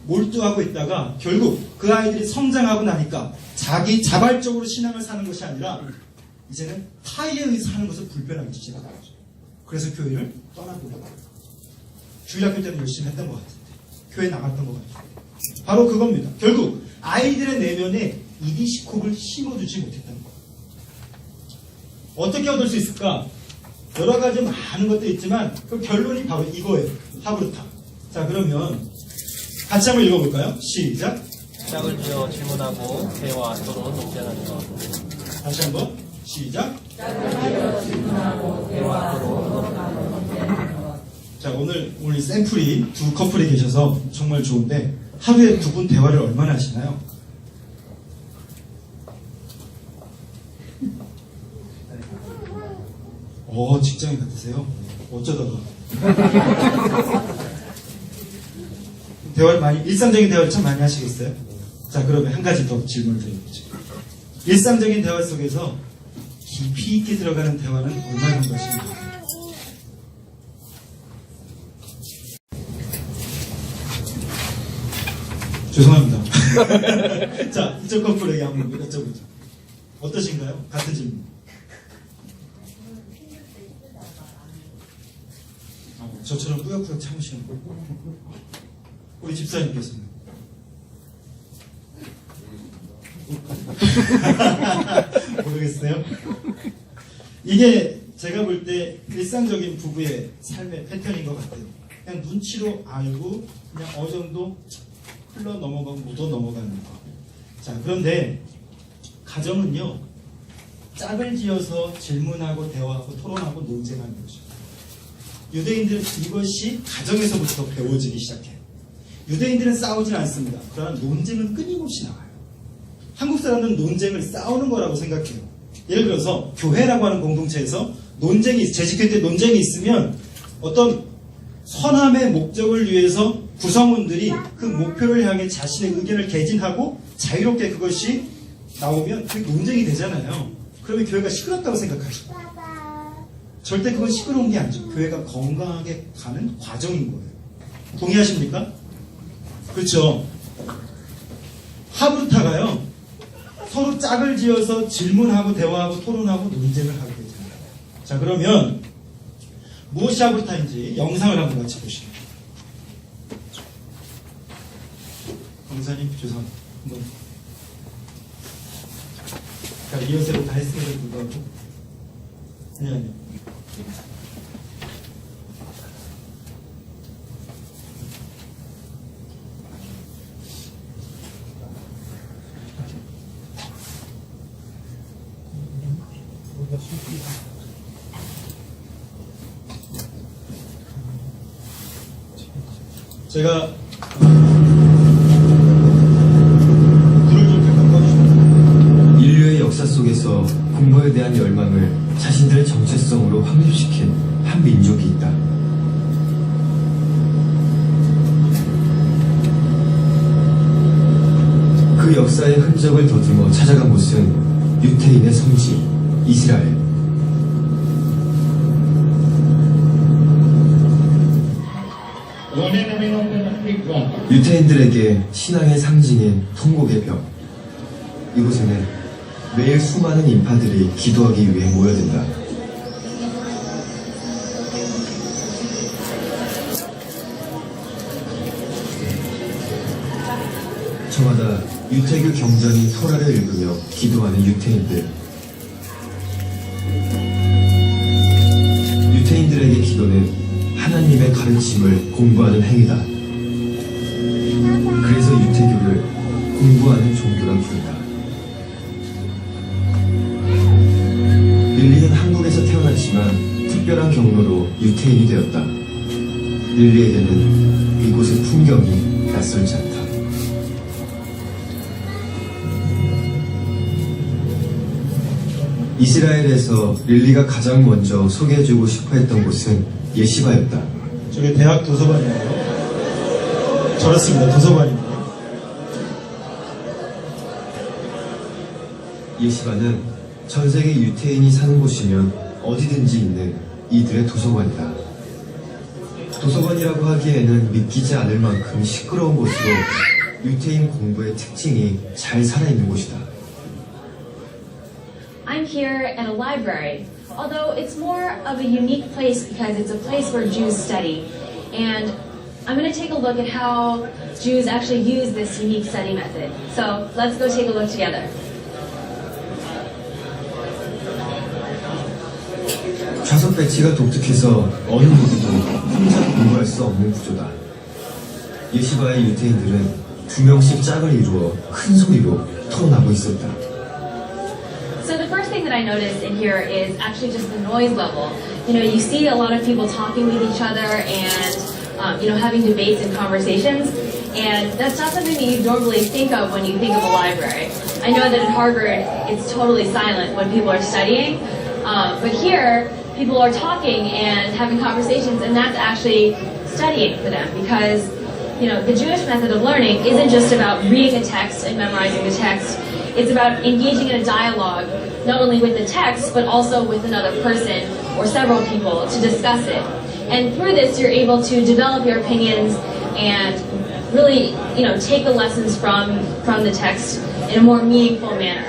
몰두하고 있다가 결국 그 아이들이 성장하고 나니까 자기 자발적으로 신앙을 사는 것이 아니라 이제는 타의에 의해서 하는 것을 불편하게 지지하는 거죠. 그래서 교회를 떠나고 주일학교 때는 열심히 했던 것 같은데 교회 나갔던 것 같은데 바로 그겁니다. 결국 아이들의 내면에 이디시콥을 심어주지 못했다는 거예요. 어떻게 얻을 수 있을까? 여러 가지 많은 것들이 있지만 그 결론이 바로 이거예요. 하브르타. 자, 그러면 같이 한번 읽어볼까요? 시작. 짝을 지어 질문하고 대화 토론 논쟁하는 것. 다시 한번 시작. 자, 오늘 샘플이 두 커플이 계셔서 정말 좋은데 하루에 두 분 대화를 얼마나 하시나요? 직장인 같으세요? 어쩌다가 대화를 많이 일상적인 대화를 참 많이 하시겠어요? 자, 그러면 한 가지 더 질문을 드려보죠. 일상적인 대화 속에서 깊이 있게 들어가는 대화는 얼마나 것인가? 죄송합니다. 자, 이쪽 커플에게 한번 여쭤보죠. 어떠신가요? 같은 질문. 저처럼 꾸역꾸역 참으시는 거. 우리 집사님께서는. 모르겠어요? 이게 제가 볼 때 일상적인 부부의 삶의 패턴인 것 같아요. 그냥 눈치로 알고 그냥 어느 정도 흘러 넘어가고 묻어 넘어가는 거. 자, 그런데 가정은요, 짝을 지어서 질문하고 대화하고 토론하고 논쟁하는 거죠. 유대인들은 이것이 가정에서부터 배워지기 시작해요. 유대인들은 싸우질 않습니다. 그러나 논쟁은 끊임없이 나와요. 한국 사람들은 논쟁을 싸우는 거라고 생각해요. 예를 들어서 교회라고 하는 공동체에서 재직회 때 논쟁이 있으면 어떤 선함의 목적을 위해서 구성원들이 그 목표를 향해 자신의 의견을 개진하고 자유롭게 그것이 나오면 그게 논쟁이 되잖아요. 그러면 교회가 시끄럽다고 생각하죠. 절대 그건 시끄러운 게 아니죠. 교회가 건강하게 가는 과정인 거예요. 동의하십니까? 그렇죠. 하브르타가요, 서로 짝을 지어서 질문하고 대화하고 토론하고 논쟁을 하게 되잖아요. 자, 그러면 무엇이 하브르타인지 영상을 한번 같이 보시죠. 강사님, 죄송합니다. 한번. 그러니까 리허설을 다 했음에도 불구하고. 아니요. 제가 불을 좀 잠깐 꺼주시면 인류의 역사 속에서 공부에 대한 열망을 자신들의 정체성으로 확립시킨 한 민족이 있다. 그 역사의 흔적을 더듬어 찾아간 곳은 유태인의 성지, 이스라엘. 유태인들에게 신앙의 상징인 통곡의 벽. 이곳에는 매일 수많은 인파들이 기도하기 위해 모여든다. 저마다 유태교 경전인 토라를 읽으며 기도하는 유태인들. 유태인들에게 기도는 하나님의 가르침을 공부하는 행위다. 그래서 유태교를 공부하는 종교라 부른다. 릴리는 한국에서 태어났지만 특별한 경로로 유태인이 되었다. 릴리에게는 이곳의 풍경이 낯설지 않다. 이스라엘에서 릴리가 가장 먼저 소개해주고 싶어 했던 곳은 예시바였다. 저게 대학 도서관이에요. 저렇습니다. 도서관입니다. 예시바는 전 세계 유태인이 사는 곳이면 어디든지 있는 이들의 도서관이다. 도서관이라고 하기에는 믿기지 않을 만큼 시끄러운 곳으로 유태인 공부의 특징이 잘 살아있는 곳이다. I'm here at a library, although it's more of a unique place because it's a place where Jews study. And I'm going to take a look at how Jews actually use this unique study method. So let's go take a look together. 좌석 배치가 독특해서 어느 누구도 혼자 공부할 수 없는 구조다. 예시바의 유태인들은 2명씩 짝을 이루어 큰 소리로 토론하고 있었다. So the first thing that I noticed in here is actually just the noise level. You see a lot of people talking with each other and, having debates and conversations. And that's not something that you normally think of when you think of a library. I know that at Harvard, it's totally silent when people are studying. But here, people are talking and having conversations, and that's actually studying for them because, the Jewish method of learning isn't just about reading a text and memorizing the text. It's about engaging in a dialogue, not only with the text, but also with another person or several people to discuss it. And through this, you're able to develop your opinions and really, take the lessons from the text in a more meaningful manner.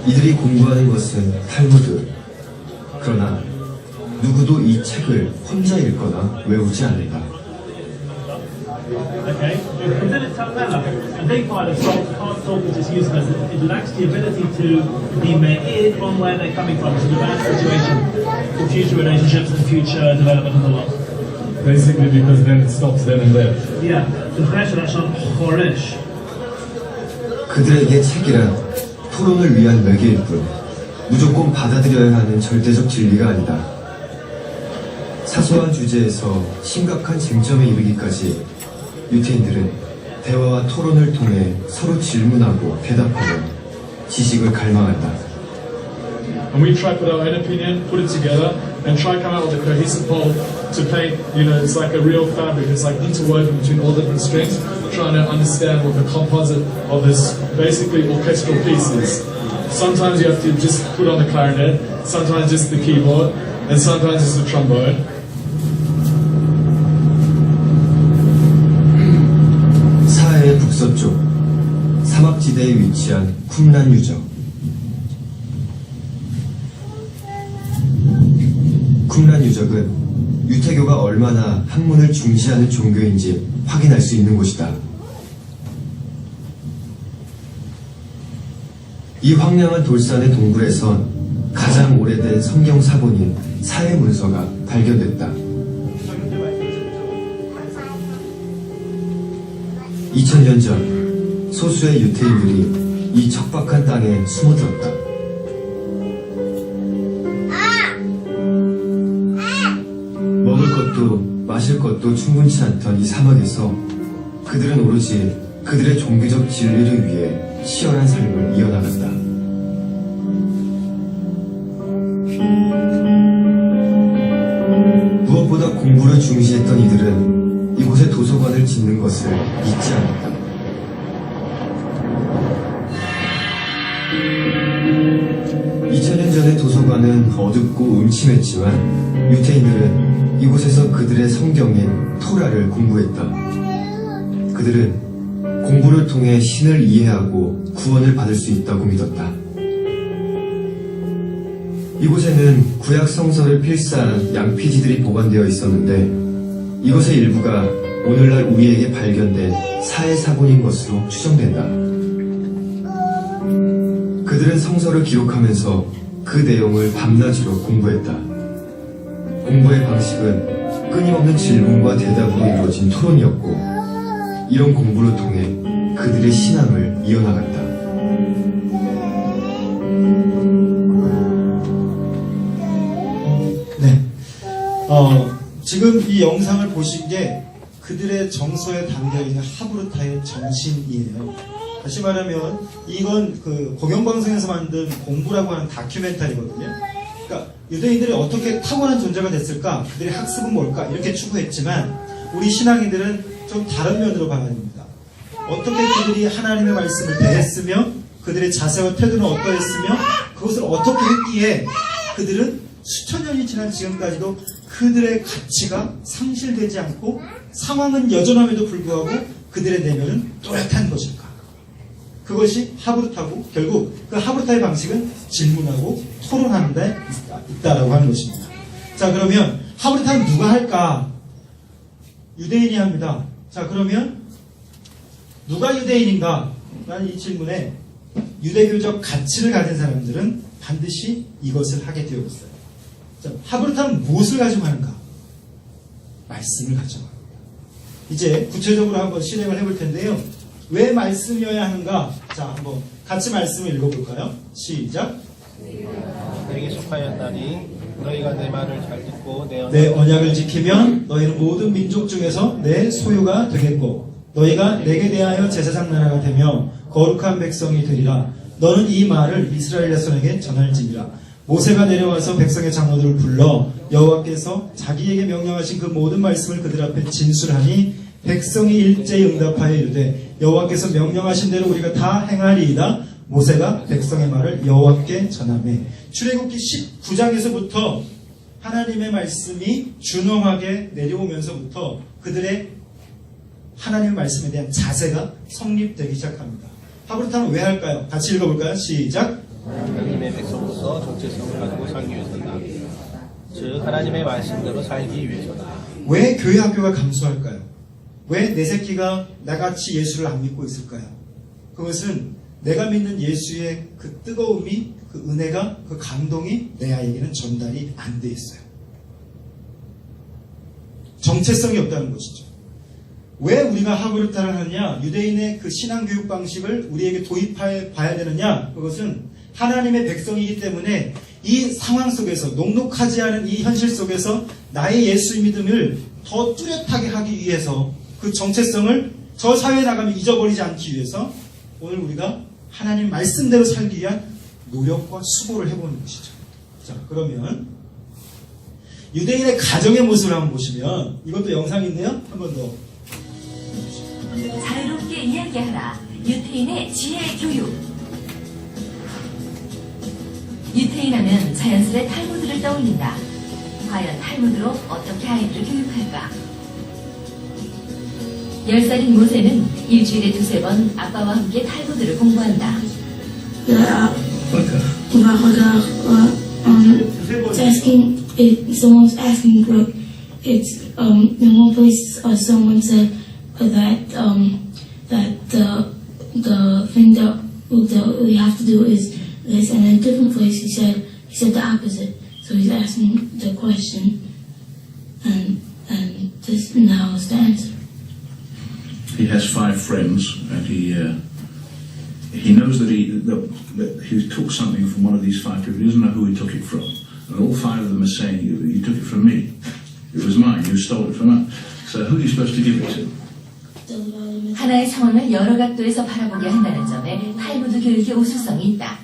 이들이 공부하는 것은 탈무드. 그러나 누구도 이 책을 혼자 읽거나 외우지 않는다. Okay, within its own manner, a big part of can't talk is its usefulness. It lacks the ability to be made from where they're coming from, to develop a situation for future relationships and future development of the world. Basically because then it stops then and there. Yeah, the pressure that's on Horish. 그들에게 책이란 토론을 위한 매개일 뿐 무조건 받아들여야 하는 절대적 진리가 아니다. 사소한 주제에서 심각한 쟁점에 이르기까지 유태인들은 대화와 토론을 통해 서로 질문하고 대답하며 지식을 갈망한다. And we try to put our own opinion, put it together, and try to come out with a cohesive whole to paint, it's like a real fabric. It's like interwoven between all different strings, trying to understand what the composite of this basically orchestral piece is. Sometimes you have to just put on the clarinet, sometimes just the keyboard, and sometimes just the trombone. 사해의 북서쪽 사막지대에 위치한 쿰란 유적. 쿰란 유적은 유태교가 얼마나 학문을 중시하는 종교인지 확인할 수 있는 곳이다. 이 황량한 돌산의 동굴에선 가장 오래된 성경 사본인 사해 문서가 발견됐다. 2000년 전 소수의 유태인들이 이 척박한 땅에 숨어들었다. 마실 것도 충분치 않던 이 사막에서 그들은 오로지 그들의 종교적 진리를 위해 치열한 삶을 이어나간다. 무엇보다 공부를 중시했던 이들은 이곳에 도서관을 짓는 것을 잊지 않았다. (2000년) 전의 도서관은 어둡고 음침했지만 유태인들은 이곳에서 그들의 성경인 토라를 공부했다. 그들은 공부를 통해 신을 이해하고 구원을 받을 수 있다고 믿었다. 이곳에는 구약 성서를 필사한 양피지들이 보관되어 있었는데 이것의 일부가 오늘날 우리에게 발견된 사해 사본인 것으로 추정된다. 그들은 성서를 기록하면서 그 내용을 밤낮으로 공부했다. 공부의 방식은 끊임없는 질문과 대답으로 이루어진 토론이었고 이런 공부를 통해 그들의 신앙을 이어나갔다. 네. 지금 이 영상을 보신 게 그들의 정서에 담겨있는 하브루타의 정신이에요. 다시 말하면 이건 그 공영방송에서 만든 공부라고 하는 다큐멘터리거든요. 그러니까 유대인들이 어떻게 타고난 존재가 됐을까? 그들의 학습은 뭘까? 이렇게 추구했지만 우리 신앙인들은 좀 다른 면으로 봐야 됩니다. 어떻게 그들이 하나님의 말씀을 대했으며 그들의 자세와 태도는 어떠했으며 그것을 어떻게 했기에 그들은 수천 년이 지난 지금까지도 그들의 가치가 상실되지 않고 상황은 여전함에도 불구하고 그들의 내면은 또렷한 것일까? 그것이 하브루타고 결국 그 하브루타의 방식은 질문하고 토론하는 데 있다라고 하는 것입니다. 자, 그러면 하브루타는 누가 할까? 유대인이 합니다. 자, 그러면 누가 유대인인가? 라는 이 질문에 유대교적 가치를 가진 사람들은 반드시 이것을 하게 되어 있어요. 자, 하브루타는 무엇을 가지고 하는가? 말씀을 가지고 합니다. 이제 구체적으로 한번 실행을 해볼 텐데요. 왜 말씀이어야 하는가? 자, 한번 같이 말씀을 읽어볼까요? 시작. 너에게 속하였나니 너희가 내 말을 잘 듣고 내 언약을 지키면 너희는 모든 민족 중에서 내 소유가 되겠고 너희가 내게 대하여 제사장 나라가 되며 거룩한 백성이 되리라. 너는 이 말을 이스라엘 자손에게 전할지니라. 모세가 내려와서 백성의 장로들을 불러 여호와께서 자기에게 명령하신 그 모든 말씀을 그들 앞에 진술하니 백성이 일제히 응답하여 이르되 여호와께서 명령하신 대로 우리가 다 행하리이다. 모세가 백성의 말을 여호와께 전하매. 출애굽기 19장에서부터 하나님의 말씀이 준엄하게 내려오면서부터 그들의 하나님의 말씀에 대한 자세가 성립되기 시작합니다. 하브루타는 왜 할까요? 같이 읽어볼까요? 시작. 하나님의 백성으로서 정체성을 가지고 살기 위해서다. 즉 하나님의 말씀대로 살기 위해서다. 왜 교회 학교가 감소할까요? 왜 내 새끼가 나같이 예수를 안 믿고 있을까요? 그것은 내가 믿는 예수의 그 뜨거움이, 그 은혜가, 그 감동이 내 아이에게는 전달이 안 돼 있어요. 정체성이 없다는 것이죠. 왜 우리가 하브루타를 하느냐? 유대인의 그 신앙교육 방식을 우리에게 도입해 봐야 되느냐? 그것은 하나님의 백성이기 때문에 이 상황 속에서, 녹록하지 않은 이 현실 속에서 나의 예수 믿음을 더 뚜렷하게 하기 위해서 그 정체성을 저 사회에 나가면 잊어버리지 않기 위해서 오늘 우리가 하나님 말씀대로 살기 위한 노력과 수고를 해보는 것이죠. 자, 그러면 유대인의 가정의 모습을 한번 보시면 이것도 영상이 있네요. 한 번 더. 자유롭게 이야기하라. 유태인의 지혜 교육. 유태인 하면 자연스레 탈무드를 떠올린다. 과연 탈무드로 어떻게 아이들을 교육할까? 10살인 모세는 일주일에 2-3번 아빠와 함께 탈무드를 공부한다. It's asking, someone's asking Brooke, it's, in one place, someone said that, that the thing that we have to do is this, and in a different place he said the opposite. So he's asking the question, and this now is the answer. He has 5 friends, and he knows that he took something from one of these 5 people. He doesn't know who he took it from, and all 5 of them are saying, "You took it from me." It was mine. You stole it from us. So who are you supposed to give it to? 하나의 상황을 여러 각도에서 바라보게 한다는 점에 탈무드 교육의 우수성이 있다.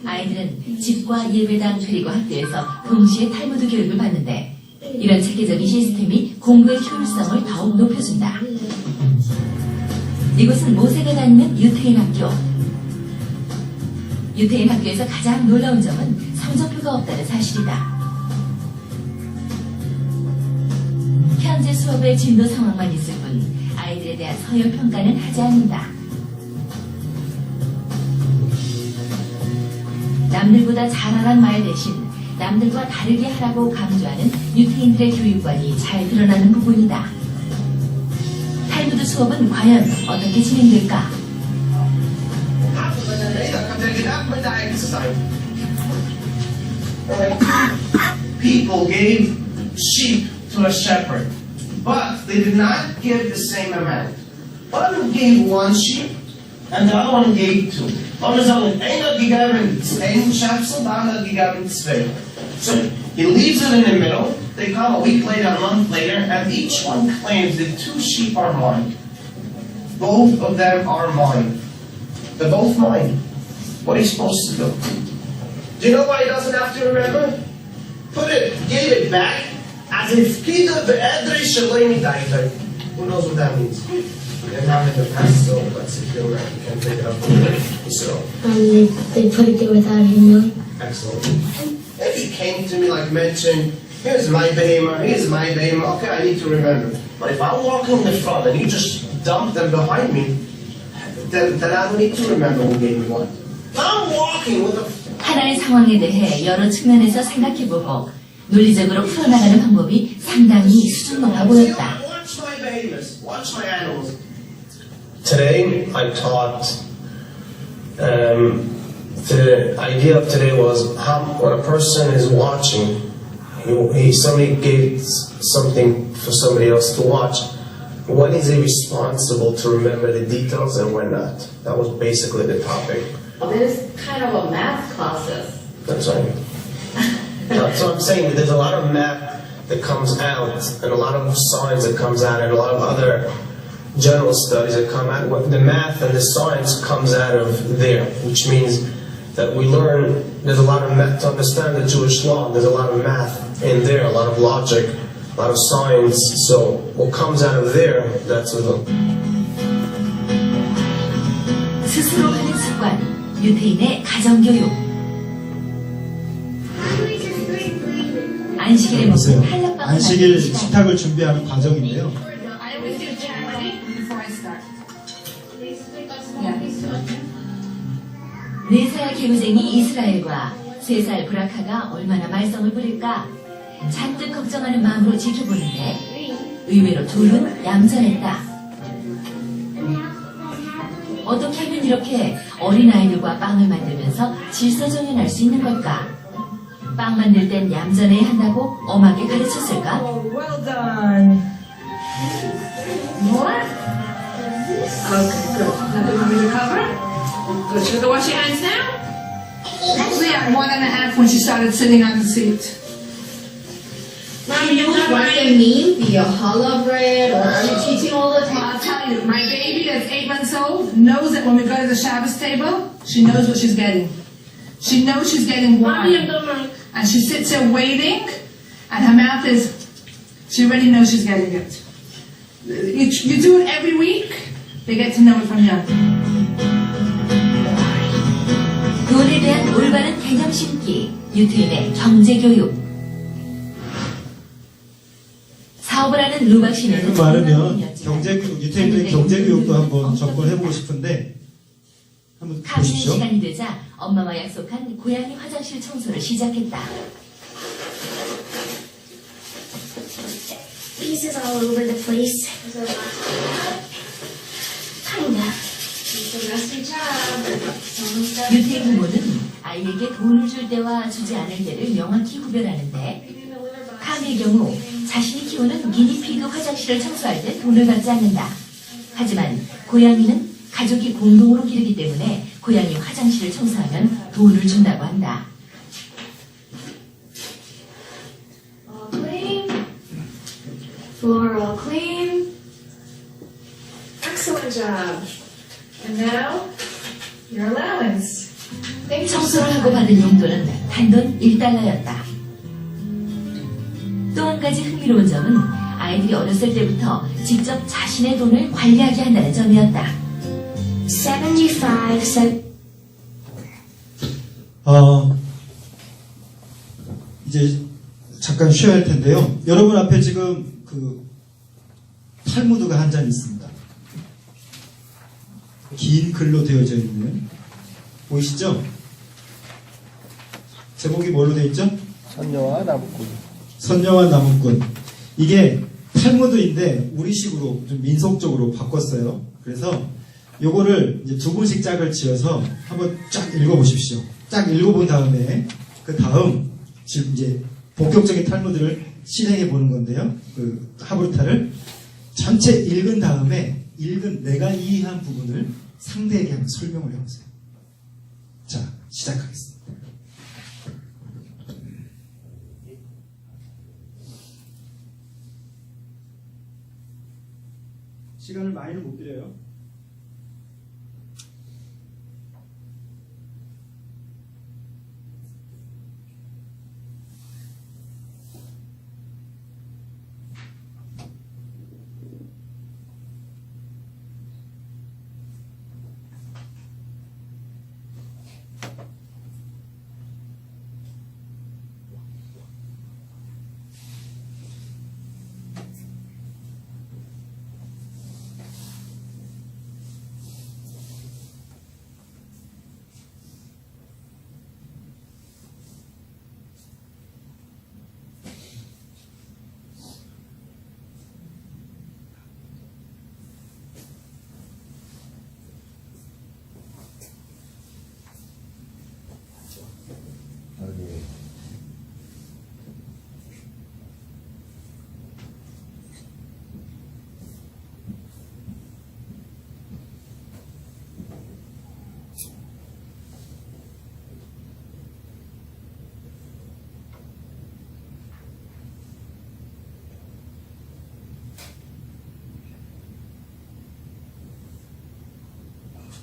아이들은 집과 예배당 그리고 학교에서 동시에 탈무드 교육을 받는데 이런 체계적인 시스템이 공부의 효율성을 더욱 높여준다. 이곳은 모세가 다니는 유태인 학교. 유태인 학교에서 가장 놀라운 점은 성적표가 없다는 사실이다. 현재 수업의 진도 상황만 있을 뿐 아이들에 대한 서열 평가는 하지 않는다. 남들보다 잘하란 말 대신 남들과 다르게 하라고 강조하는 유태인들의 교육관이 잘 드러나는 부분이다. 탈무드 수업은 과연 어떻게 진행될까? People gave sheep to a shepherd, but they did not give the same amount. One gave 1 sheep, and the other one gave 2. One is only einer gegeben 10 Schäpsel, the other gegeben 2. So he leaves it in the middle. They come a week later, a month later, and each one claims that 2 sheep are mine. Both of them are mine. They're both mine. What are you supposed to do? Do you know why he doesn't have to remember? Gave it back as if Peter the Edrei Shalini died. Who knows what that means? They're not in the past, so let's see if you're right. You can pick it up. So. They put it there without him knowing. Excellent. If he came to me like mentioned, here's my behemoth, okay, I need to remember. But if I'm walking in the front and you just dump them behind me, then I don't need to remember who gave me what. I'm walking with a 하나의 상황에 대해 여러 측면에서 생각해보고 논리적으로 풀어나가는 방법이 상당히 수준 높아 보였다. Watch my behemoths, watch my animals. Today I taught, the idea of today was how when a person is watching, somebody gave something for somebody else to watch. When is he responsible to remember the details and when not? That was basically the topic. There's kind of a math classes. That's right. That's what I'm saying. There's a lot of math that comes out, and a lot of science that comes out, and a lot of other general studies that come out. The math and the science comes out of there, which means that we learn. There's a lot of math to understand the Jewish law. There's a lot of math in there, a lot of logic, a lot of science. So what comes out of there, that's what. 스스로 하는 습관, 유태인의 가정교육. 안식일에 보세요. 먹는 한약밥 안식일 식탁을 준비하는 과정인데요. I always do charity before I start. 4살 개구쟁이 이스라엘과 3살 브라카가 얼마나 말썽을 부릴까 잔뜩 걱정하는 마음으로 지켜보는데 의외로 둘은 얌전했다. 어떻게 하면 이렇게 어린아이들과 빵을 만들면서 질서정연할 수 있는 걸까? 빵 만들 땐 얌전해야 한다고 엄하게 가르쳤을까? Well done. More? Okay, good. Now do you want me to cover? Good. Should we go wash your hands now? We had 1.5 when she started sitting on the seat. Mommy, you know what they mean? The challah bread or teaching all the time? I'll tell you, my baby that's 8 months old knows that when we go to the Shabbos table, she knows what she's getting. She knows she's getting wine. And she sits there waiting, and her mouth is, she already knows she's getting it. You do it every week, they get to know it from young. 돈에 대한 올바른 개념 심기, 유태인의 경제교육. 사업을 하는 루박 씨는 말하면 유태인들의 경제교육도 한번 접근해보고 싶은데 한번 카페 보십시오. 시간이 되자 엄마와 약속한 고양이 화장실 청소를 시작했다. Pieces all over the place. Kinda. 유태인 부모는 아이에게 돈을 줄 때와 주지 않을 때를 명확히 구별하는데 카미의 경우 자신이 키우는 기니피그 화장실을 청소할 때 돈을 받지 않는다. 하지만 고양이는 가족이 공동으로 기르기 때문에 고양이 화장실을 청소하면 돈을 준다고 한다. Floor all clean. Excellent job. And now, your allowance. Thank you so 청소를 much. 하고 받은 용돈은 단돈 1달러였다. 또 한 가지 흥미로운 점은 아이들이 어렸을 때부터 직접 자신의 돈을 관리하게 한다는 점이었다. 75 이제 잠깐 쉬어야 할 텐데요. 여러분 앞에 지금 그 탈무드가 한 잔 있습니다. 긴 글로 되어져 있는, 보이시죠? 제목이 뭘로 되어 있죠? 선녀와 나무꾼. 선녀와 나무꾼. 이게 탈무드인데 우리식으로 좀 민속적으로 바꿨어요. 그래서 요거를 이제 두 분씩 짝을 지어서 한번 쫙 읽어보십시오. 쫙 읽어본 다음에 그 다음 지금 이제 본격적인 탈무드를 실행해 보는 건데요. 그 하브루타를 전체 읽은 다음에 읽은 내가 이해한 부분을 상대에게 한번 설명을 해보세요. 자, 시작하겠습니다. 시간을 많이는 못 드려요.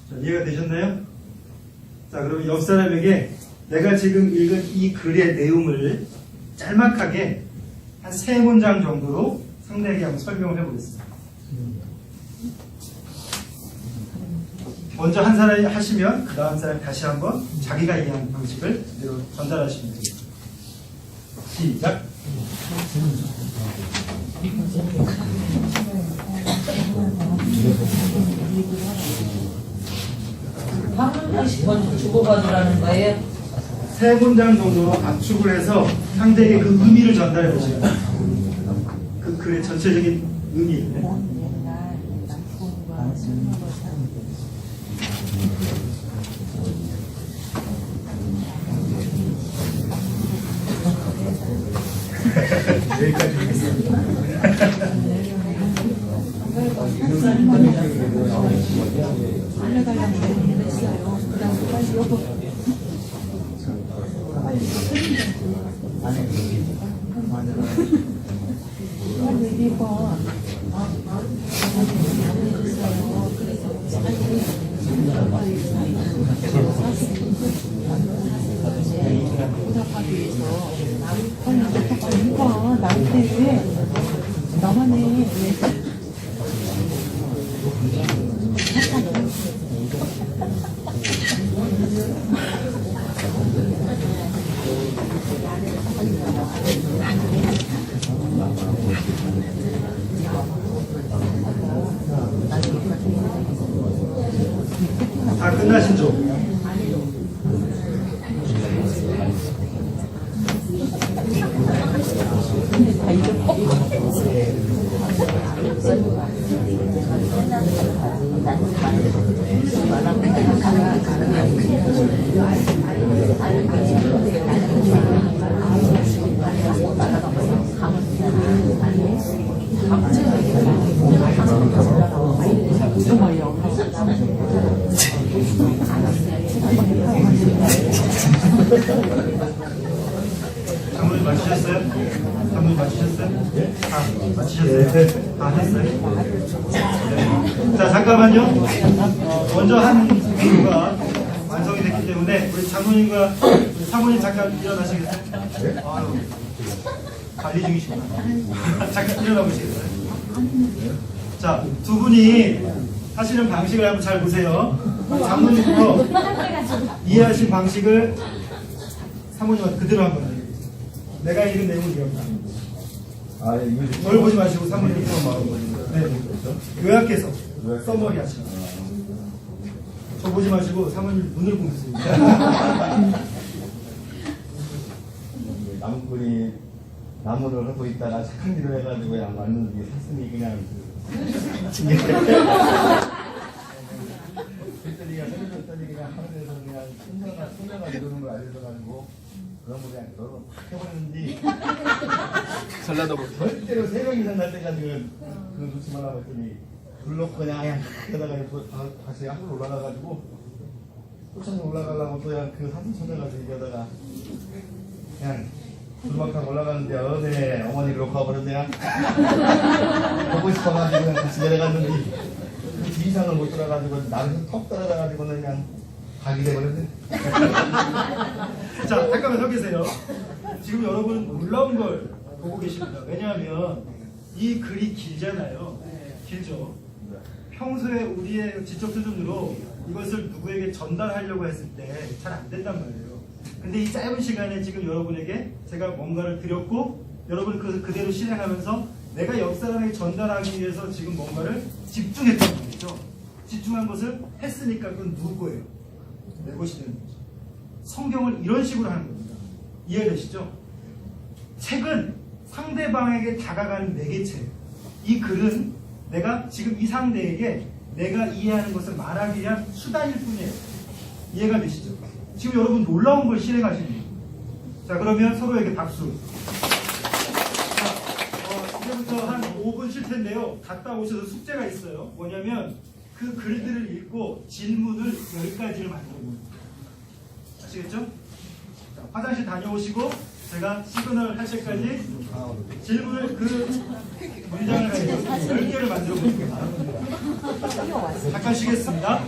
자, 이해가 되셨나요? 자, 그러면 옆 사람에게 내가 지금 읽은 이 글의 내용을 짤막하게 한 3문장 정도로 상대에게 한번 설명을 해보겠습니다. 먼저 한 사람이 하시면 그 다음 사람이 다시 한번 자기가 이해하는 방식을 그대로 전달하시면 되겠습니다. 시작! 한 문장씩 먼저 주고받으라는 거예요? 3문장 정도로 압축을 해서 상대에게 그 의미를 전달해 보세요. 그 글의 전체적인 의미. 여기까지 하겠습니다. 나한테 나만 해. 다 끝나시죠? 사모님 맞추셨어요? 사모님 맞추셨어요? 다 맞추셨어요? 다 했어요? 네. 자, 잠깐만요. 먼저 한 비유가 완성이 됐기 때문에 우리 장모님과 사모님 잠깐 일어나시겠어요? 아유, 관리 중이시구나. 잠깐 일어나 보시겠어요? 자, 두 분이 하시는 방식을 한번 잘 보세요. 장모님부터 이해하신 방식을 사모님한테 그대로 한번 해주세요. 내가 읽은 내용을 기억나. 뭘 보지 마시고 사모님 네. 요약해서 써머리 하시라. 저 보지 마시고 사모님 눈을 보겠습니다. 나무꾼이 나무를 하고 있다가 착한 일을 해가지고 그냥 맞는 게 사슴이 그냥 그랬더니가 살려줬더니 그냥 하늘에서 그냥 손녀가 이러는 걸 알려줘가지고 그런 거 그냥 결혼 확 해버렸는지 전라도 절대로 3명 이상 날 때까지는 그 놓치만 하고 했더니 불 놓고 그냥 하다가 다시 한번 올라가가지고 꽃천에 올라가려고 또 그냥 그 사슴 손녀가 얘기하다가 그냥 불막상 올라가는데 어제 어머니를 놓고 와버렸네요. 보고 싶어가지고 그냥 같이 내려갔는데 그 뒤이상을 못 들어가지고 나를 턱 떨어져가지고는 그냥 가게 돼버렸네. 자, 잠깐만 서 계세요. 지금 여러분 놀라운 걸 보고 계십니다. 왜냐하면 이 글이 길잖아요. 길죠. 평소에 우리의 지적 수준으로 이것을 누구에게 전달하려고 했을 때 잘 안 된단 말이에요. 근데 이 짧은 시간에 지금 여러분에게 제가 뭔가를 드렸고 여러분 그대로 실행하면서 내가 옆 사람에게 전달하기 위해서 지금 뭔가를 집중했던 거죠. 집중한 것을 했으니까 그건 누구 거예요? 내 것이 되는 거죠. 성경을 이런 식으로 하는 겁니다. 이해되시죠? 책은 상대방에게 다가가는 매개체예요. 이 글은 내가 지금 이 상대에게 내가 이해하는 것을 말하기 위한 수단일 뿐이에요. 이해가 되시죠? 지금 여러분 놀라운 걸 실행하시는 거예요. 자, 그러면 서로에게 박수. 자, 이제부터 한 5분 쉴 텐데요. 갔다 오셔서 숙제가 있어요. 뭐냐면 그 글들을 읽고 질문을 10가지를 만들어 보는 거예요. 아시겠죠? 자, 화장실 다녀오시고 제가 시그널 할 때까지 질문을 그 문장을 가지고 10개를 만들어 보는 거예요. 잠깐 쉬겠습니다.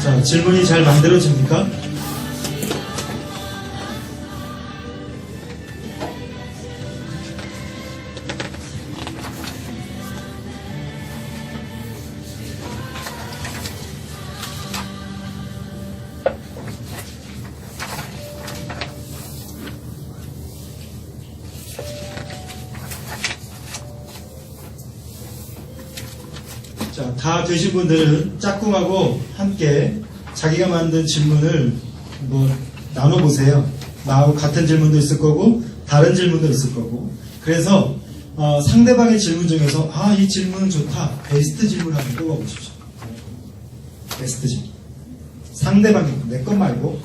자, 질문이 잘 만들어집니까? 자, 다 되신 분들은 짝꿍하고 함께 자기가 만든 질문을 나눠보세요. 나하고 같은 질문도 있을 거고 다른 질문도 있을 거고. 그래서 상대방의 질문 중에서 이 질문은 좋다. 베스트 질문을 한번 뽑아보십시오. 베스트 질문. 상대방의 내 것 말고.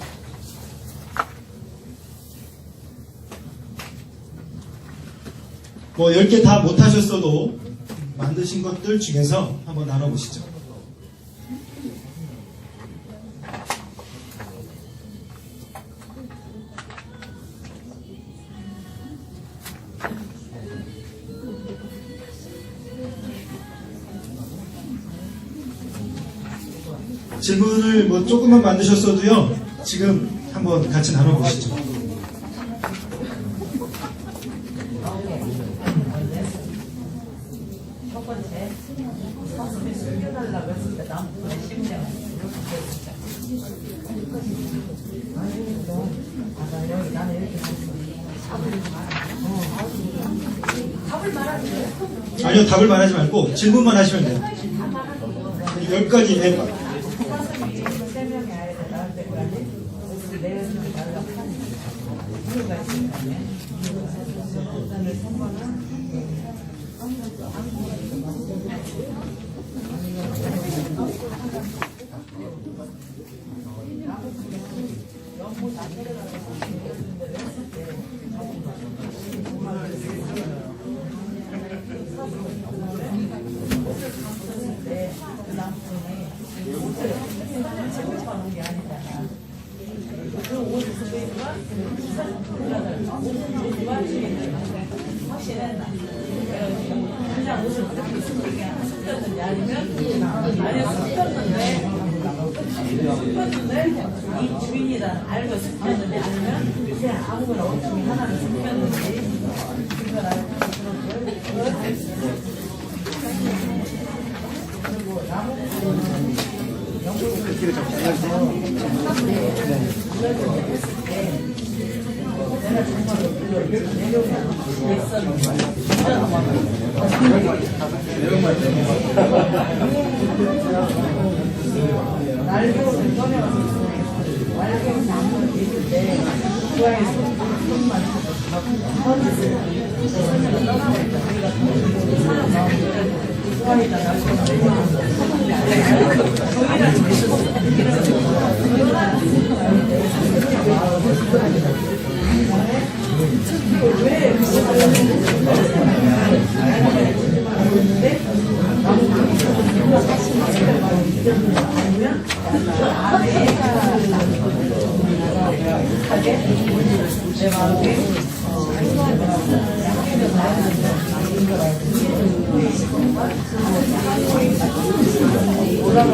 뭐 10개 다 못하셨어도 만드신 것들 중에서 한번 나눠보시죠. 질문을 뭐 조금만 만드셨어도요, 지금 한번 같이 나눠보시죠. 첫 번째, 사슴이 숨겨달라고 했을 때 아니요, 답을 말하지 말고 질문만 하시면 돼요. 10가지 해봐. 이 주인이다 알고 숨겼는데 아니면 그냥 아무거나 옷 중에 하나를 숨겼는지 그걸 알고 그리고 나머지는 내가 정말 날개를 꺼내와서 날개를 나무를 입을 때 그 아이 손만 던지세요. 손을 떠나니까 우리가 사람 마음을 그 아이가 날개를 저희랑 왜 아니면 내 마음에 올라가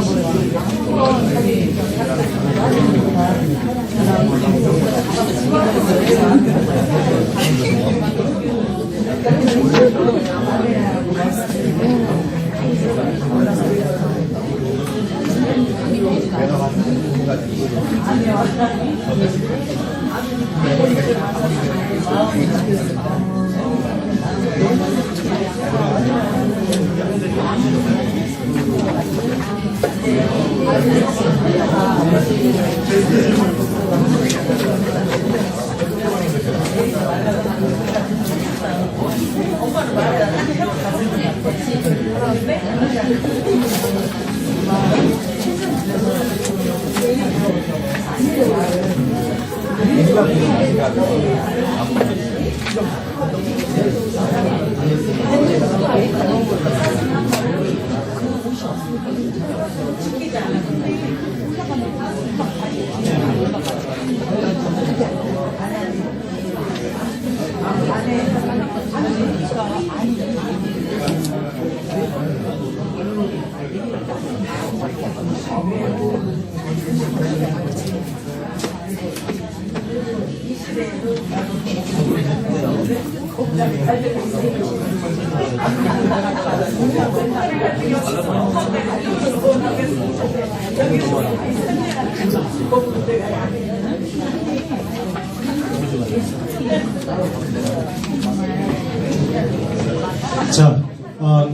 자,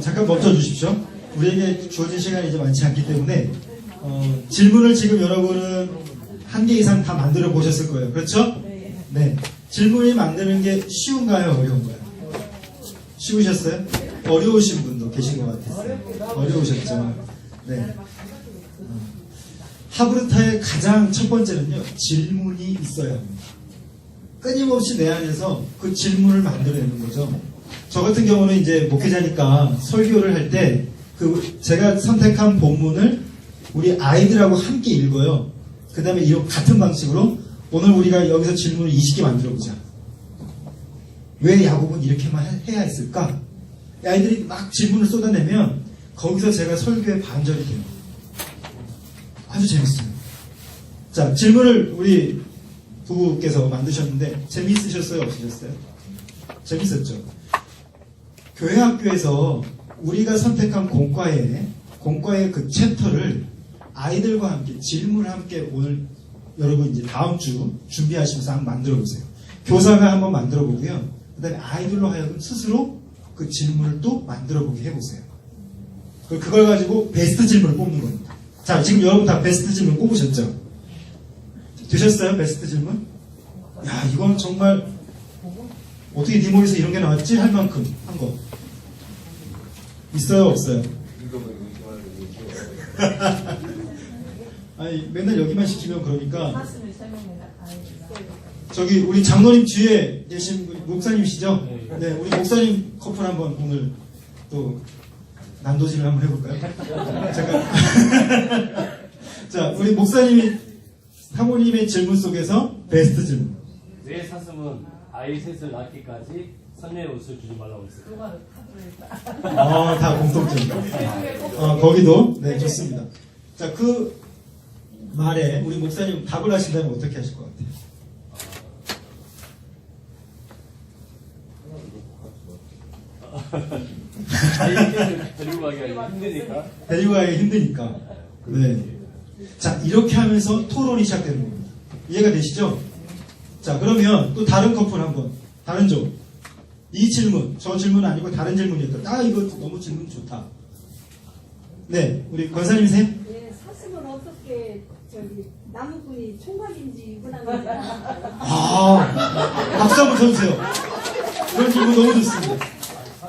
잠깐 멈춰 주십시오. 우리에게 주어진 시간이 이제 많지 않기 때문에 질문을 지금 여러분은 한 개 이상 다 만들어 보셨을 거예요. 그렇죠? 네. 질문을 만드는 게 쉬운가요? 어려운가요? 쉬우셨어요? 어려우신 분도 계신 것 같았어요. 어려우셨죠? 네. 하브르타의 가장 첫 번째는요, 질문이 있어야 합니다. 끊임없이 내 안에서 그 질문을 만들어내는 거죠. 저 같은 경우는 이제 목회자니까 설교를 할 때 제가 선택한 본문을 우리 아이들하고 함께 읽어요. 그 다음에 이런 같은 방식으로 오늘 우리가 여기서 질문을 20개 만들어보자. 왜 야곱은 이렇게만 해야 했을까? 아이들이 막 질문을 쏟아내면 거기서 제가 설교의 반절이 돼요. 아주 재밌어요. 자, 질문을 우리 부부께서 만드셨는데 재미있으셨어요? 없으셨어요? 재밌었죠? 교회 학교에서 우리가 선택한 공과의 그 챕터를 아이들과 함께 질문을 함께 오늘 여러분 이제 다음 주 준비하시면서 한번 만들어 보세요. 교사가 한번 만들어 보고요. 그 다음에 아이들로 하여금 스스로 그 질문을 또 만들어 보게 해보세요. 그걸 가지고 베스트 질문을 뽑는 겁니다. 자, 지금 여러분 다 베스트 질문 뽑으셨죠? 되셨어요? 베스트 질문? 야, 이건 정말 어떻게 네 머리에서 이런 게 나왔지? 할 만큼 한 거. 있어요? 없어요? 아니, 맨날 여기만 시키면 그러니까. 저기, 우리 장로님 뒤에 계신 우리 목사님이시죠? 네, 우리 목사님 커플 한번 오늘 또 난도질을 한번 해볼까요? 잠깐. 자, 우리 목사님이 사모님의 질문 속에서 베스트 질문. 내 사슴은 아이 셋을 낳기까지 선녀의 옷을 주지 말라고 했어요. 다 공통점. 거기도 네 좋습니다. 자, 그 말에 우리 목사님 답을 하신다면 어떻게 하실 것 같아요? 아이를 데리고 가기 힘드니까. 데리고 가기 힘드니까. 네. 자, 이렇게 하면서 토론이 시작되는 겁니다. 이해가 되시죠? 자, 그러면 또 다른 커플 한번, 다른 쪽. 이 질문, 저 질문 아니고 다른 질문이었다. 이거 너무 질문 좋다. 네, 우리 권사님 쌤. 네, 사슴은 어떻게 나무꾼이 총각인지 유부남인지. 박수 한번 쳐주세요. 그런 질문 너무 좋습니다.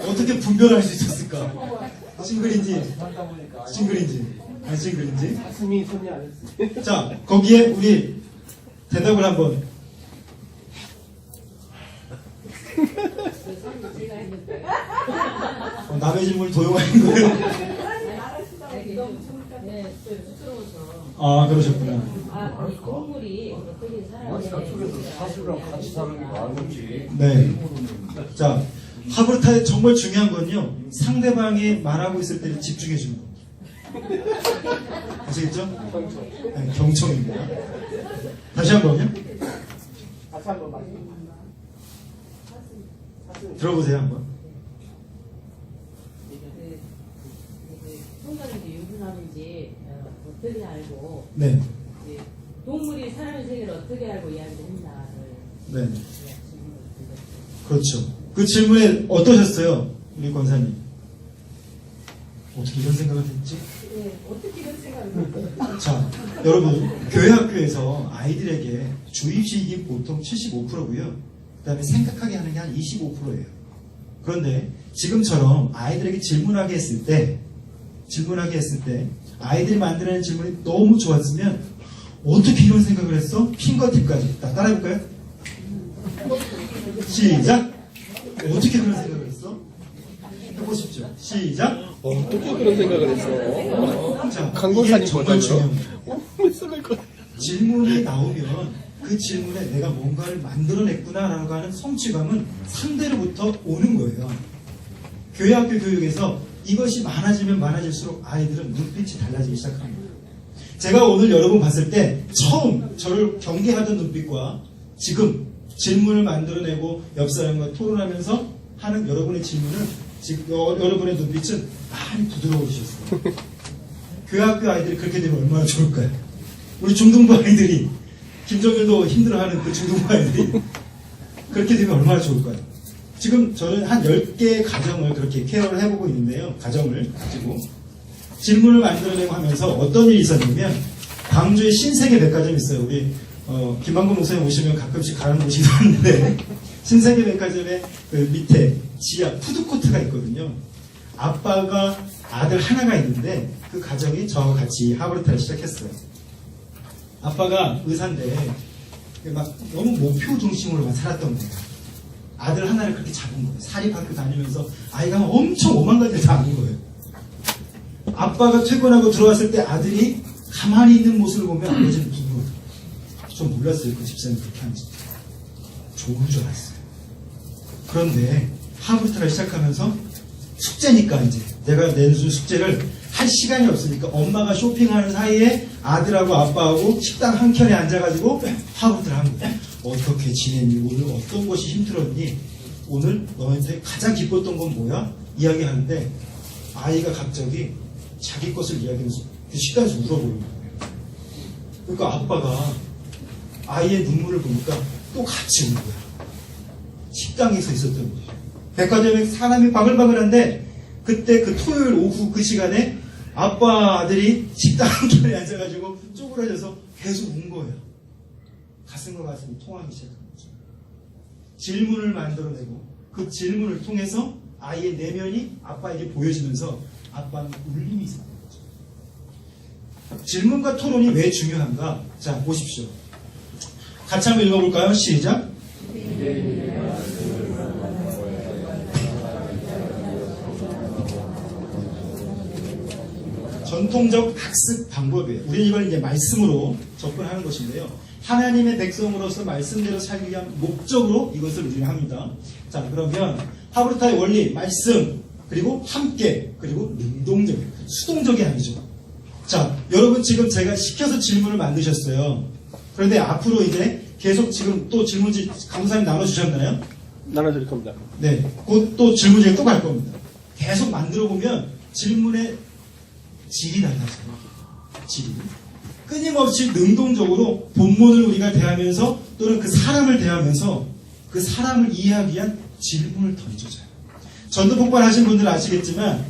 어떻게 분별할 수 있었을까? 싱글인지, 안 싱글인지. 가슴이 손이 안 했어요. 자, 거기에 우리 대답을 한번. 남의 질문을 도용하는 거예요? 그러셨구나. 동물이 어떻게 살아요? 사슴이랑 같이 사는 게 많은지. 네. 자, 하브르타의 정말 중요한 건요, 상대방이 말하고 있을 때 집중해 주는 겁니다. 아시겠죠? 네, 경청입니다. 다시 한 번요. 다시 한번 만 들어보세요, 한번. 총각인지 유부남인지 어떻게 알고 네. 동물이 사람의 세계를 어떻게 알고 이야기했나를. 네. 그렇죠. 그 질문에 어떠셨어요, 우리 권사님? 어떻게 이런 생각을 했지? 네, 어떻게 이런 생각을. 자, 여러분, 교회 학교에서 아이들에게 주입식이 보통 75%고요. 그 다음에 생각하게 하는 게 한 25%예요. 그런데 지금처럼 아이들에게 질문하게 했을 때, 아이들이 만들어낸 질문이 너무 좋았으면, 어떻게 이런 생각을 했어? 핑거팁까지. 따라해볼까요? 시작! 어떻게 그런 생각을 했어? 해보십시오. 시작! 어떻게 그런 생각을 했어? 자, 강도사님 이게 정말 중요합니다. 질문이 나오면 그 질문에 내가 뭔가를 만들어냈구나라고 하는 성취감은 상대로부터 오는 거예요. 교회 학교 교육에서 이것이 많아지면 많아질수록 아이들은 눈빛이 달라지기 시작합니다. 제가 오늘 여러분 봤을 때 처음 저를 경계하던 눈빛과 지금 질문을 만들어내고 옆 사람과 토론하면서 하는 여러분의 질문은 지금 여러분의 눈빛은 많이 부드러워지셨어요. 교회 학교 아이들이 그렇게 되면 얼마나 좋을까요? 우리 중등부 아이들이 김정일도 힘들어하는 그 중등부 아이들이 그렇게 되면 얼마나 좋을까요? 지금 저는 한 10개의 가정을 그렇게 케어를 해보고 있는데요. 가정을 가지고 질문을 만들어내고 하면서 어떤 일이 있었냐면 광주에 신세계 백화점이 있어요. 우리 김만곤 목사님 오시면 가끔씩 가는 곳이 있는데 신세계 백화점의 그 밑에 지하 푸드코트가 있거든요. 아빠가 아들 하나가 있는데 그 가정이 저와 같이 하브르타를 시작했어요. 아빠가 의사인데 막 너무 목표 중심으로만 살았던 거예요. 아들 하나를 그렇게 잡은 거예요. 사립학교 다니면서 아이가 엄청 오만 가지를 다 아는 거예요. 아빠가 퇴근하고 들어왔을 때 아들이 가만히 있는 모습을 보면 아버지는 누구 좀 몰랐어요. 그 집사님 그렇게 하는지. 좋은 줄 알았어요. 그런데 하브르타를 시작하면서 숙제니까 이제 내가 내준 숙제를 할 시간이 없으니까 엄마가 쇼핑하는 사이에 아들하고 아빠하고 식당 한 켠에 앉아가지고 하브르타를 한 거예요. 어떻게 지냈니? 오늘 어떤 것이 힘들었니? 오늘 너한테 가장 기뻤던 건 뭐야? 이야기하는데 아이가 갑자기 자기 것을 이야기하면서 그 식당에서 울어버리는 거예요. 그러니까 아빠가 아이의 눈물을 보니까 또 같이 우는 거야. 식당에서 있었던 거죠. 백화점에 사람이 바글바글한데 그때 그 토요일 오후 그 시간에 아빠 아들이 식당 한켠에 앉아가지고 쪼그라져서 계속 운 거예요. 가슴과 가슴이 통하기 시작한 거죠. 질문을 만들어내고 그 질문을 통해서 아이의 내면이 아빠에게 보여지면서 아빠는 울림이 있었던 거죠. 질문과 토론이 왜 중요한가? 자, 보십시오. 같이 한번 읽어볼까요? 시작. 전통적 학습 방법이에요. 우리는 이걸 이제 말씀으로 접근하는 것인데요. 하나님의 백성으로서 말씀대로 살기 위한 목적으로 이것을 우리는 합니다. 자, 그러면 하브르타의 원리, 말씀, 그리고 함께, 그리고 능동적, 수동적이 아니죠. 자, 여러분 지금 제가 시켜서 질문을 만드셨어요. 그런데 앞으로 이제 계속 지금 또 질문지 강사님 나눠주셨나요? 나눠드릴 겁니다. 네, 곧 또 질문지에 또 갈 겁니다. 계속 만들어 보면 질문의 질이 달라져요. 질이. 끊임없이 능동적으로 본문을 우리가 대하면서 또는 그 사람을 대하면서 그 사람을 이해하기 위한 질문을 던져줘요. 전도 폭발하신 분들은 아시겠지만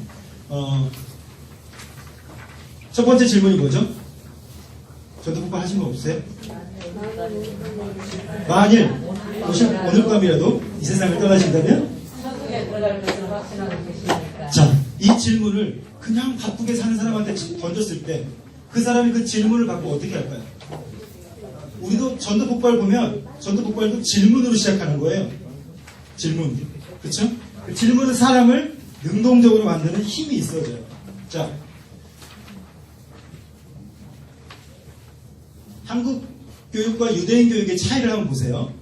첫 번째 질문이 뭐죠? 전도 폭발하신 거 없어요? 만일 오늘 밤이라도 이 세상을 떠나신다면? 자, 이 질문을 그냥 바쁘게 사는 사람한테 던졌을 때 그 사람이 그 질문을 받고 어떻게 할까요? 우리도 전도 폭발 보면 전도 폭발도 질문으로 시작하는 거예요. 질문. 그렇죠? 그 질문은 사람을 능동적으로 만드는 힘이 있어져요. 자, 한국 교육과 유대인 교육의 차이를 한번 보세요.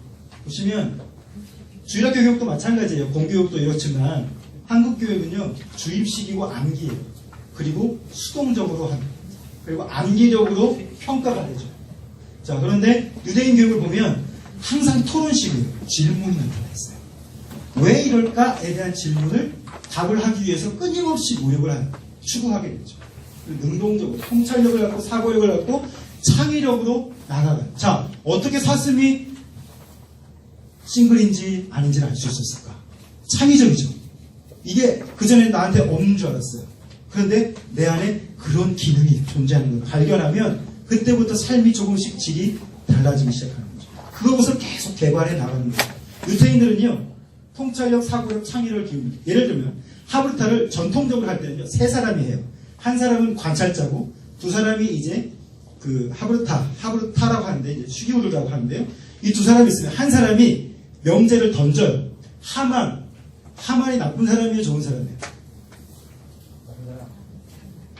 보시면 주일학교 교육도 마찬가지예요. 공교육도 이렇지만 한국 교육은요, 주입식이고 암기예요. 그리고 수동적으로 하는, 그리고 암기적으로 평가가 되죠. 자, 그런데 유대인 교육을 보면 항상 토론식이에요. 질문이 나타나 있어요. 왜 이럴까에 대한 질문을 답을 하기 위해서 끊임없이 노력을 추구하게 되죠. 능동적으로, 통찰력을 갖고 사고력을 갖고 창의력으로 나가요. 자, 어떻게 사슴이 싱글인지 아닌지를 알 수 있었을까? 창의적이죠. 이게 그전에 나한테 없는 줄 알았어요. 그런데 내 안에 그런 기능이 존재하는 걸 발견하면 그때부터 삶이 조금씩 질이 달라지기 시작하는 거죠. 그것을 계속 개발해 나가는 거죠. 유태인들은요, 통찰력, 사고력, 창의력을 기웁니다. 예를 들면 하브르타를 전통적으로 할 때는요, 세 사람이 해요. 한 사람은 관찰자고 두 사람이 이제 그 하브르타라고 하는데 이제 슈기우르라고 하는데요. 이 두 사람이 있으면 한 사람이 명제를 던져요. 하만이 나쁜 사람이에요, 좋은 사람이에요?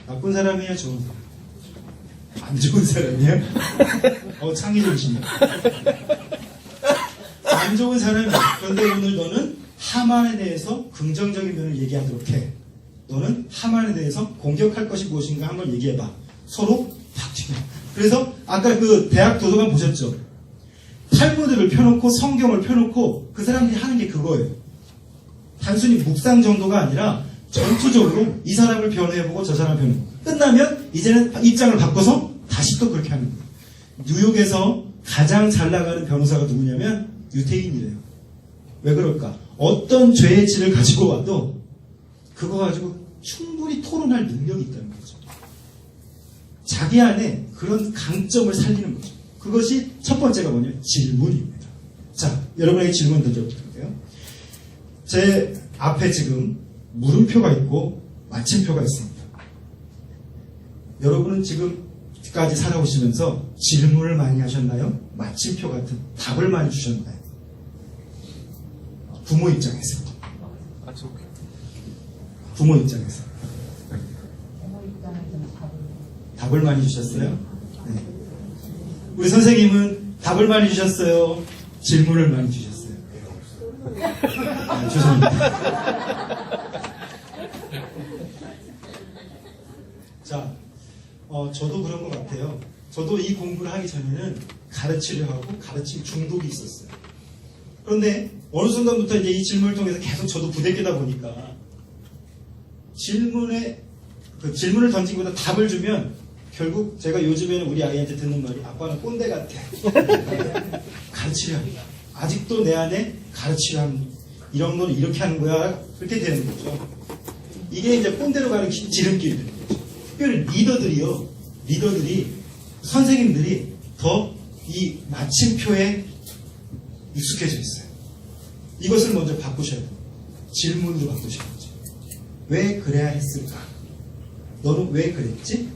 나쁜 사람이에요, 좋은 사람? 안 좋은 사람이에요? 창의적이시네요. 안 좋은 사람이에요. 그런데 오늘 너는 하만에 대해서 긍정적인 면을 얘기하도록 해. 너는 하만에 대해서 공격할 것이 무엇인가 한번 얘기해봐. 서로 바뀌어. 그래서 아까 그 대학 도서관 보셨죠? 탈무드를 펴놓고 성경을 펴놓고 그 사람들이 하는 게 그거예요. 단순히 묵상 정도가 아니라 전투적으로 이 사람을 변호해보고 저 사람을 변호해보고 끝나면 이제는 입장을 바꿔서 다시 또 그렇게 하는 거예요. 뉴욕에서 가장 잘 나가는 변호사가 누구냐면 유태인이래요. 왜 그럴까? 어떤 죄의 질을 가지고 와도 그거 가지고 충분히 토론할 능력이 있다는 거죠. 자기 안에 그런 강점을 살리는 거죠. 그것이 첫 번째가 뭐냐면 질문입니다. 자, 여러분에게 질문 던져볼게요. 제 앞에 지금 물음표가 있고 마침표가 있습니다. 여러분은 지금까지 살아오시면서 질문을 많이 하셨나요? 마침표 같은 답을 많이 주셨나요? 부모 입장에서. 부모 입장에서. 답을 많이 주셨어요? 네. 우리 선생님은 답을 많이 주셨어요? 질문을 많이 주셨어요? 네, 죄송합니다. 자, 저도 그런 것 같아요. 저도 이 공부를 하기 전에는 가르치려 하고 가르침 중독이 있었어요. 그런데 어느 순간부터 이제 이 질문을 통해서 계속 저도 부대끼다 보니까 질문을 던지기보다 답을 주면 결국 제가 요즘에는 우리 아이한테 듣는 말이 아빠는 꼰대 같아. 가르치려 합니다. 아직도 내 안에 가르치려 하는 이런 건 이렇게 하는 거야. 그렇게 되는 거죠. 이게 이제 꼰대로 가는 지름길이 되는 거죠. 특별히 리더들이, 선생님들이 더 이 마침표에 익숙해져 있어요. 이것을 먼저 바꾸셔야 돼요. 질문으로 바꾸셔야죠. 왜 그래야 했을까? 너는 왜 그랬지?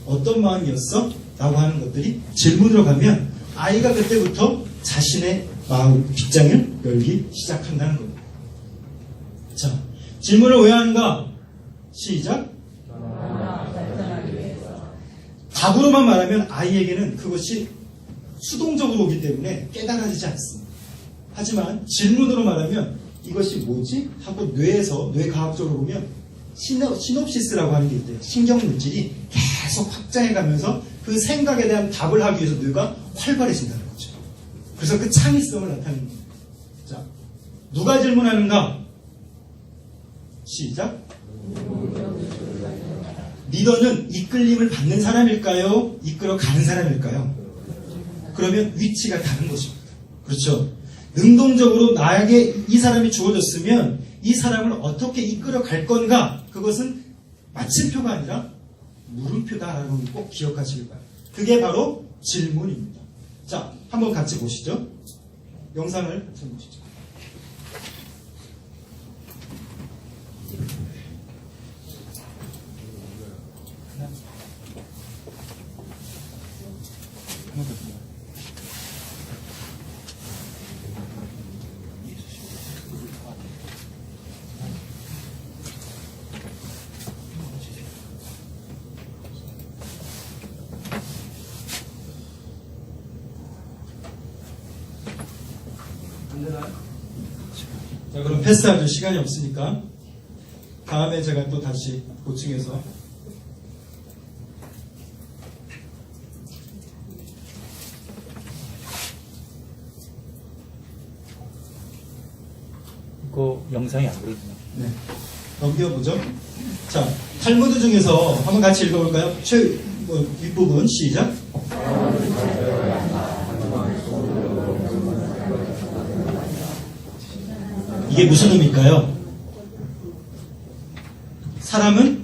어떤 마음이었어? 라고 하는 것들이 질문으로 가면 아이가 그때부터 자신의 마음, 빗장을 열기 시작한다는 겁니다. 자, 질문을 왜 하는가? 시작. 답으로만 말하면 아이에게는 그것이 수동적으로 오기 때문에 깨달아지지 않습니다. 하지만 질문으로 말하면 이것이 뭐지? 하고 뇌과학적으로 보면 시놉시스라고 하는 게 있대요. 신경물질이 계속 확장해가면서 그 생각에 대한 답을 하기 위해서 뇌가 활발해진다는 거죠. 그래서 그 창의성을 나타내는 겁니다. 자, 누가 질문하는가? 시작. 리더는 이끌림을 받는 사람일까요? 이끌어가는 사람일까요? 그러면 위치가 다른 것입니다. 그렇죠? 능동적으로 나에게 이 사람이 주어졌으면 이 사람을 어떻게 이끌어갈 건가? 그것은 마침표가 아니라 물음표다라는 걸 꼭 기억하시길 바랍니다. 그게 바로 질문입니다. 자, 한번 같이 보시죠. 영상을 같이 보시죠. 자, 그럼 패스하죠. 시간이 없으니까. 다음에 제가 또 다시 보충해서. 그 영상이 안 그러구나. 네. 넘겨보죠. 자, 탈무드 중에서 한번 같이 읽어볼까요? 윗부분 시작. 이게 무슨 의미일까요? 사람은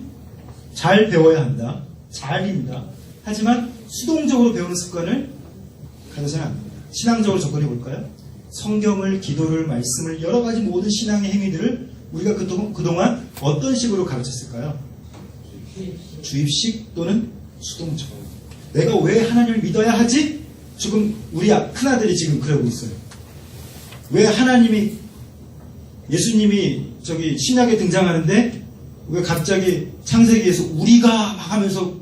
잘 배워야 한다. 잘입니다. 하지만 수동적으로 배우는 습관을 가져서는 안 됩니다. 신앙적으로 접근해 볼까요? 성경을, 기도를, 말씀을, 여러 가지 모든 신앙의 행위들을 우리가 그동안 어떤 식으로 가르쳤을까요? 주입식 또는 수동적. 내가 왜 하나님을 믿어야 하지? 지금 우리 큰아들이 지금 그러고 있어요. 왜 하나님이 예수님이 저기 신약에 등장하는데 왜 갑자기 창세기에서 우리가 막 하면서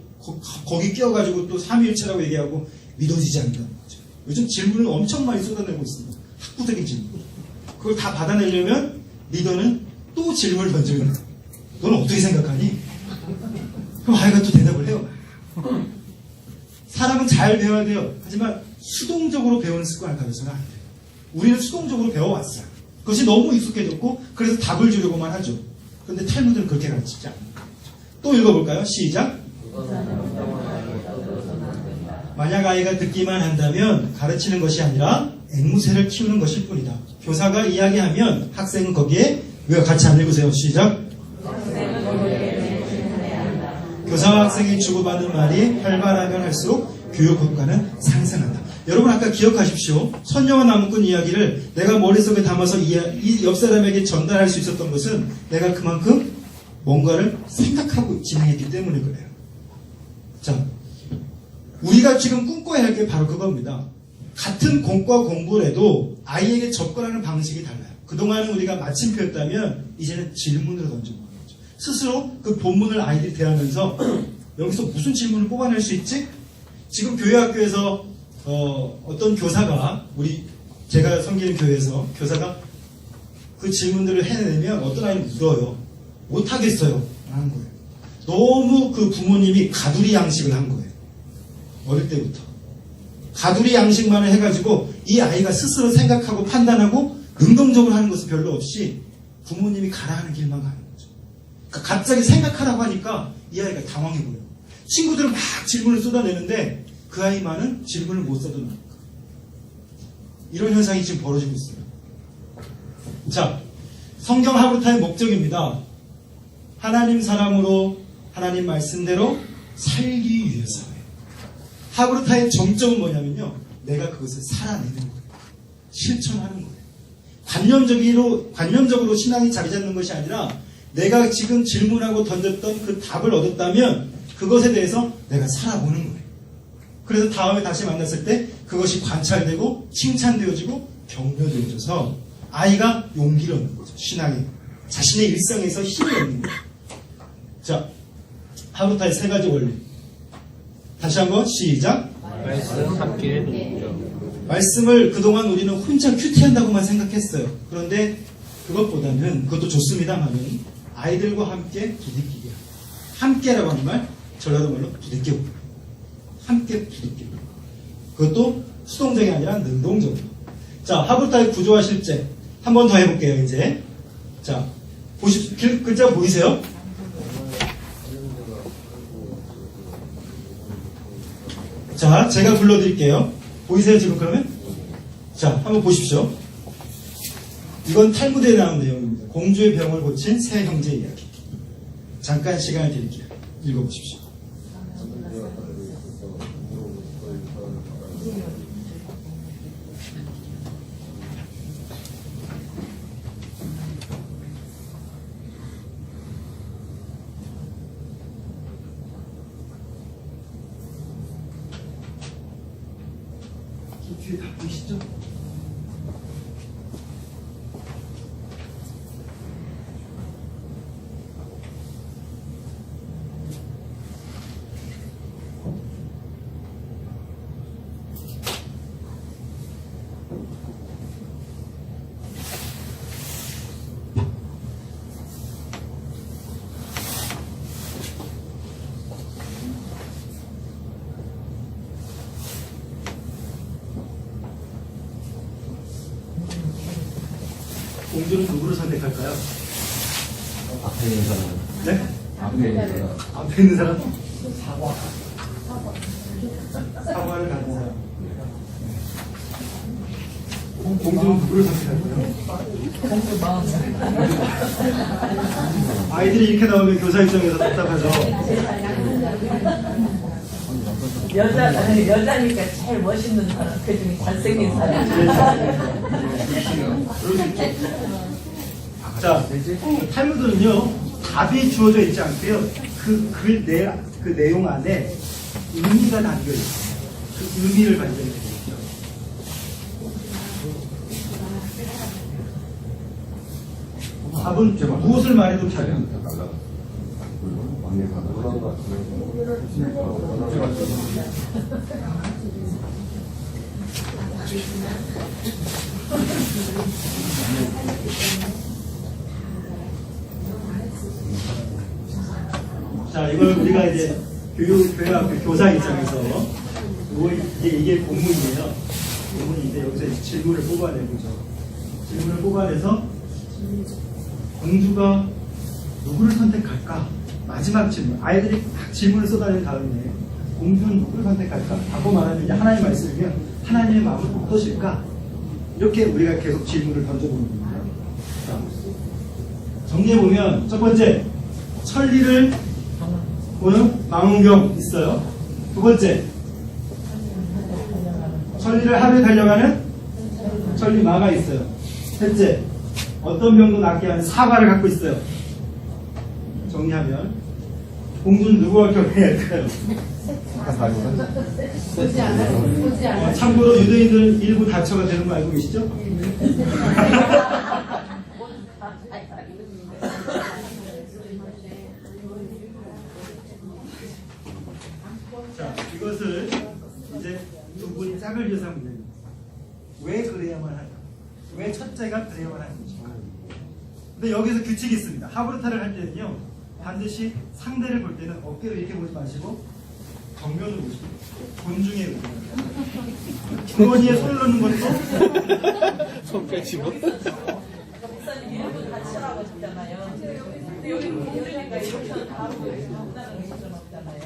거기 끼어가지고 또 삼위일체라고 얘기하고 믿어지지 않는다는 거죠. 요즘 질문을 엄청 많이 쏟아내고 있습니다. 학구적인 질문. 그걸 다 받아내려면 리더는 또 질문을 던지면 너는 어떻게 생각하니? 그럼 아이가 또 대답을 해요. 사람은 잘 배워야 돼요. 하지만 수동적으로 배우는 습관을 가져서는 안 돼요. 우리는 수동적으로 배워왔어요. 그것이 너무 익숙해졌고 그래서 답을 주려고만 하죠. 그런데 탈무드는 그렇게 가르치지 않습니다. 또 읽어볼까요? 시작. 만약 아이가 듣기만 한다면 가르치는 것이 아니라 앵무새를 키우는 것일 뿐이다. 교사가 이야기하면 학생은 거기에 왜 같이 안 읽으세요? 시작. 교사와 학생이 주고받는 말이 활발하면 할수록 교육 효과는 상승한다. 여러분 아까 기억하십시오. 선녀와 나무꾼 이야기를 내가 머릿속에 담아서 이 옆 사람에게 전달할 수 있었던 것은 내가 그만큼 뭔가를 생각하고 진행했기 때문에 그래요. 자, 우리가 지금 꿈꿔야 할 게 바로 그겁니다. 같은 공과 공부를 해도 아이에게 접근하는 방식이 달라요. 그동안은 우리가 마침표였다면 이제는 질문으로 던져보는 거죠. 스스로 그 본문을 아이들이 대하면서 여기서 무슨 질문을 뽑아낼 수 있지? 지금 교회학교에서 어떤 교사가 제가 섬기는 교회에서 교사가 그 질문들을 해내면 어떤 아이는 울어요. 못하겠어요. 하는 거예요. 너무 그 부모님이 가두리 양식을 한 거예요. 어릴 때부터. 가두리 양식만을 해가지고 이 아이가 스스로 생각하고 판단하고 능동적으로 하는 것은 별로 없이 부모님이 가라하는 길만 가는 거죠. 그러니까 갑자기 생각하라고 하니까 이 아이가 당황해버려요. 친구들은 막 질문을 쏟아내는데 그 아이만은 질문을 못 쏟아내니까. 이런 현상이 지금 벌어지고 있어요. 자, 성경 하브루타의 목적입니다. 하나님 사람으로 하나님 말씀대로 살기 위해서예요. 하브루타의 정점은 뭐냐면요. 내가 그것을 살아내는 거예요. 실천하는 거예요. 관념적으로 신앙이 자리 잡는 것이 아니라 내가 지금 질문하고 던졌던 그 답을 얻었다면 그것에 대해서 내가 살아보는 거예요. 그래서 다음에 다시 만났을 때 그것이 관찰되고 칭찬되어지고 격려되어져서 아이가 용기를 얻는 거죠. 신앙에. 자신의 일상에서 힘을 얻는 거예요. 자, 하브루타의 3가지 원리. 다시 한번 시작. 말씀 함께 누구죠? 말씀을 그동안 우리는 혼자 큐티한다고만 생각했어요. 그런데 그것보다는 그것도 좋습니다만은 아이들과 함께 부대끼기. 함께라고 하는 말 전라도 말로 부대끼고. 함께 부대끼고. 그것도 수동적이 아니라 능동적으로. 자, 하브루타의 구조와 실제 한 번 더 해볼게요. 이제 자, 글자 보이세요? 자, 제가 불러드릴게요. 보이세요 지금 그러면? 자, 한번 보십시오. 이건 탈무드에 나온 내용입니다. 공주의 병을 고친 세 형제 이야기. 잠깐 시간을 드릴게요. 읽어보십시오. 뒤에 다 보이시죠? 공주는 누구를 선택할까요? 앞에 있는 사람. 네? 앞에 있는 사람. 앞에 있는 사람? 사과를 가진 사람. 공주는 누구를 선택할까요? 아이들이 이렇게 나오면 교사 입장에서 답답하죠. 여자니까 제일 멋있는 사람, 그 중에 잘생긴 사람. 자, 탈무드는요, 답이 주어져 있지 않고요, 그 내용 안에 의미가 담겨 있어요. 그 의미를 발견해 주십시오. 답은 무엇을 말해도 답입니다. 자, 이걸 우리가 이제 교회학 교사 입장에서 이게 본문이에요. 본문인데 여기서 이제 질문을 뽑아내보죠. 질문을 뽑아내서 공주가 누구를 선택할까? 마지막 질문. 아이들이 딱 질문을 쏟아낸 다음에 공주는 누구를 선택할까? 라고 말하면 이제 하나님의 말씀이면 하나님의 마음은 어떠실까? 이렇게 우리가 계속 질문을 던져보는 겁니다. 자, 정리해보면 첫 번째, 천리를 보는 망원경 있어요. 두 번째, 천리를 하루에 달려가는 천리마가 있어요. 셋째, 어떤 병도 낫게 하는 사과를 갖고 있어요. 정리하면 공주는 누구와 결혼할까요? 참고로 유대인들은 일부 다처가 되는 거 알고 계시죠? 자, 이것을 이제 두 분이 짝을 지어서 하면 됩니다. 왜 그래야만 할까? 왜 첫째가 그래야만 하는지. 근데 여기서 규칙이 있습니다. 하브루타를 할 때는요, 반드시 상대를 볼 때는 어깨를 이렇게 보지 마시고 정면을 보시고 존중의 의미. 주머니에 손을 넣는 것도 손 빼지 못. 목사님 일부 다치라고 했잖아요. 근데 여기 공주니까 이렇게 다 하고 한다는 것은 없잖아요.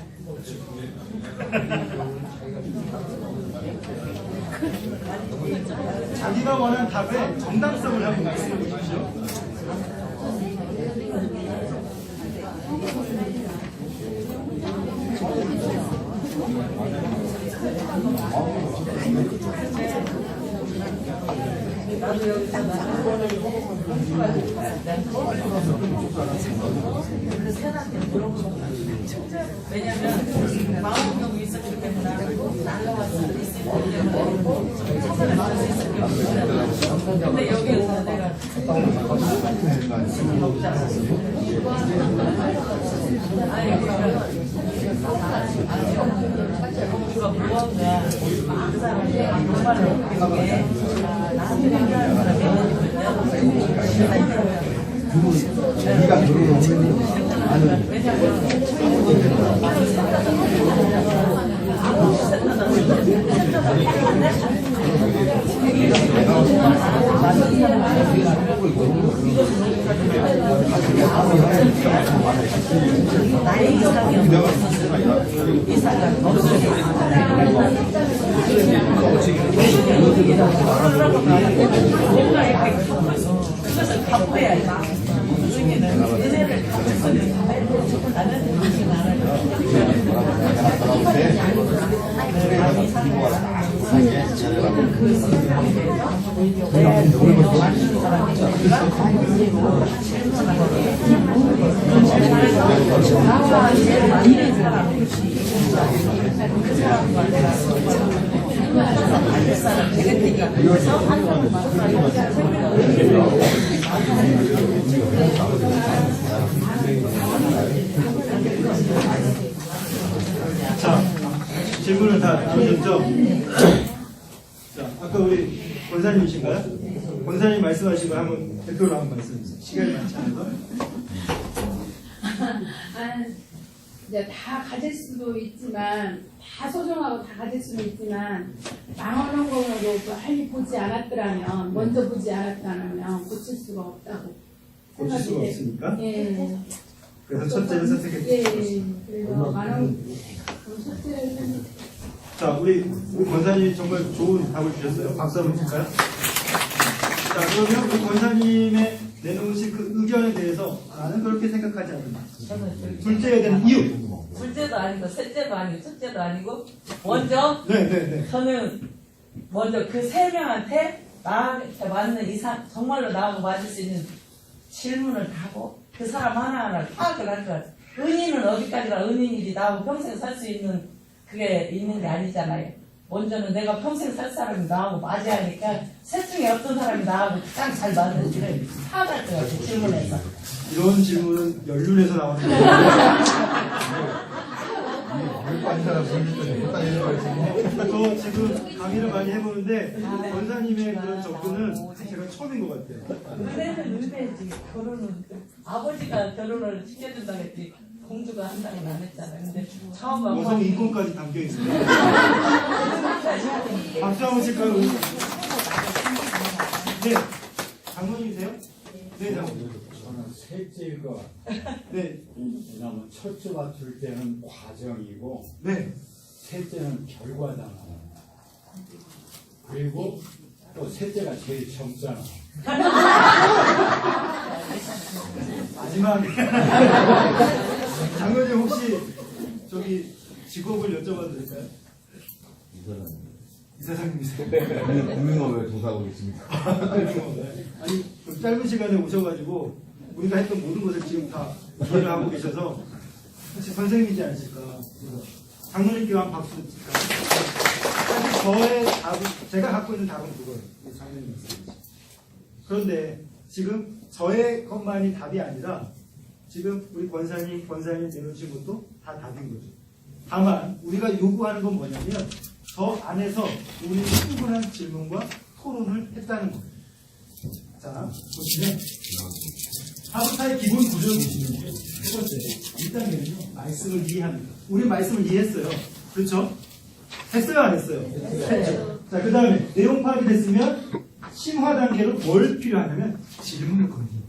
자기가 원하는 답에 정당성을 한번 말씀해 주십시오. 나도 여기서 이번에 그 세한테 물어보는 거야. 왜냐면 마음이 있었기 때문에 날라와서 있었기 때문에 처벌을 받을 수 있었기 때문에 근데 여기에서 내가 아니 공주가 무언가 막 사람이 정말로 그게 나한테 얘기하는 사람이 네가 결혼을 나의 이상이 그것을 바꿔야지. 나중에는 은혜를 가졌으면 나는 그렇게 자, 질문을 다 들으셨죠? 자, 아까 우리 권사님이신가요? 권사님 말씀하신 거 한번 대표로 한번 말씀해주세요. 시간이 많지 않아서. 이제 다 가질 수도 있지만, 다 소중하고 다 가질 수는 있지만, 망하는 거로 빨리 보지 않았더라면, 먼저 보지 않았더라면 고칠 수가 없다고. 고칠 수가 생각이 없으니까? 예. 그래서 첫째를 선택했죠. 예. 그래서 많은 첫째를 선택했죠. 자, 우리 권사님이 정말 좋은 답을 주셨어요. 박수 한번 칠까요? 자, 그러면 우리 권사님의 내놓으신 그 의견에 대해서 나는 그렇게 생각하지 않는다. 둘째에 대한 이유. 둘째도 아니고 셋째도 아니고 첫째도 아니고 먼저 네. 저는 먼저 그 세 명한테 나한테 맞는 이상 정말로 나하고 맞을 수 있는 질문을 하고 그 사람 하나하나 파악을 할 거야. 은인은 어디까지가 은인이지 나하고 평생 살 수 있는 그게 있는 게 아니잖아요. 먼저는 내가 평생 살 사람이 나하고 맞아야 하니까 셋 중에 어떤 사람이 나하고 딱 잘 맞는지를 파악할 거야. 그 질문에서. 이런 질문은 연륜에서 나오는 거예요. 저 지금 강의를 많이 해보는데 권사님의 그런 접근은 제가 처음인 것 같아요. 은혜는 은혜지. 결혼은 아버지가 결혼을 시켜준다고 했지 공주가 한다고는 안 했잖아요. 근데 처음 하고 여성 인권까지 담겨 있습니다. 박수 한번 칠까요? 네, 장모님이세요? 네, 장모님. 저는 셋째가 네. 왜냐하면 첫째가 줄 때는 과정이고 네. 셋째는 결과잖아요. 그리고 또 셋째가 제일 젊잖아. 마지막에 장모님 혹시 저기 직업을 여쭤봐도 될까요? 이사장님이세요? 금융업에 종사하고 있습니다. 아니 그 짧은 시간에 오셔가지고 우리가 했던 모든 것을 지금 다 이해를 하고 계셔서 혹시 선생님이지 않으실까. 그래서 장모님께 한 박수 칠까요? 사실 저의 답은 제가 갖고 있는 답은 그거예요. 장모님 말씀이죠. 그런데 지금 저의 것만이 답이 아니라 지금 우리 권사님 내놓으신 것도 다 답인 거죠. 다만 우리가 요구하는 건 뭐냐면 저 안에서 우리 충분한 질문과 토론을 했다는 거예요. 자, 보시면 하부타의 기본 구조를 보시면 첫 번째, 1단계는요, 말씀을 이해합니다. 우리 말씀을 이해했어요. 그렇죠? 했어요, 안 했어요? 했죠. 자, 그 다음에 내용 파악이 됐으면 심화 단계로 뭘 필요하냐면 질문을 던집니다.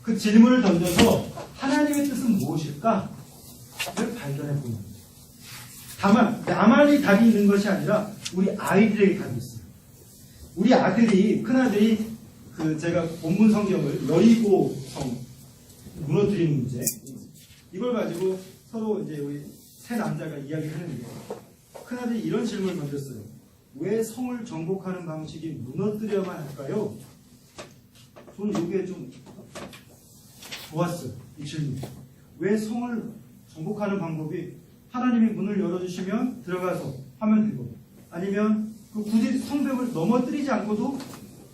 그 질문을 던져서 하나님의 뜻은 무엇일까? 를 발견해 보는 거예요. 다만 나만의 답이 있는 것이 아니라 우리 아이들에게 답이 있어요. 우리 아들이 큰아들이 제가 본문 성경을 여리고 성 무너뜨리는 문제 이걸 가지고 서로 이제 우리 세 남자가 이야기하는데 큰아들이 이런 질문을 던졌어요. 왜 성을 정복하는 방식이 무너뜨려만 할까요? 저는 이게 좀 좋았어요. 이 질문. 왜 성을 정복하는 방법이 하나님이 문을 열어주시면 들어가서 하면 되고 아니면 굳이 성벽을 넘어뜨리지 않고도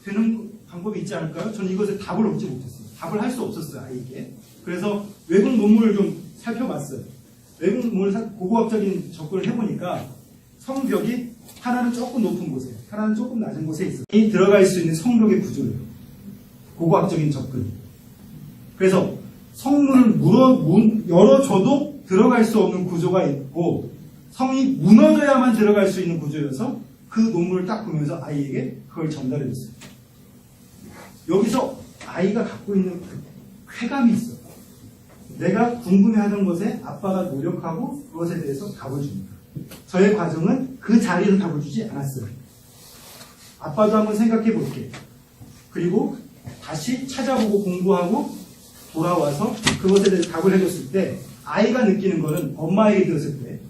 되는 방법이 있지 않을까요? 저는 이것에 답을 얻지 못했어요. 답을 할 수 없었어요. 아이에게. 그래서 외국 논문을 좀 살펴봤어요. 외국 논문을 고고학적인 접근을 해보니까 성벽이 하나는 조금 높은 곳에 하나는 조금 낮은 곳에 있어요. 이 들어갈 수 있는 성벽의 구조예요. 고고학적인 접근. 그래서 성문을 열어줘도 들어갈 수 없는 구조가 있고 성이 무너져야만 들어갈 수 있는 구조여서 그 논문을 딱 보면서 아이에게 그걸 전달해줬어요. 여기서 아이가 갖고 있는 그 쾌감이 있어요. 내가 궁금해하던 것에 아빠가 노력하고 그것에 대해서 답을 줍니다. 저의 과정은 그 자리에서 답을 주지 않았어요. 아빠도 한번 생각해 볼게. 그리고 다시 찾아보고 공부하고 돌아와서 그것에 대해서 답을 해줬을 때 아이가 느끼는 거는 엄마에게 들었을 때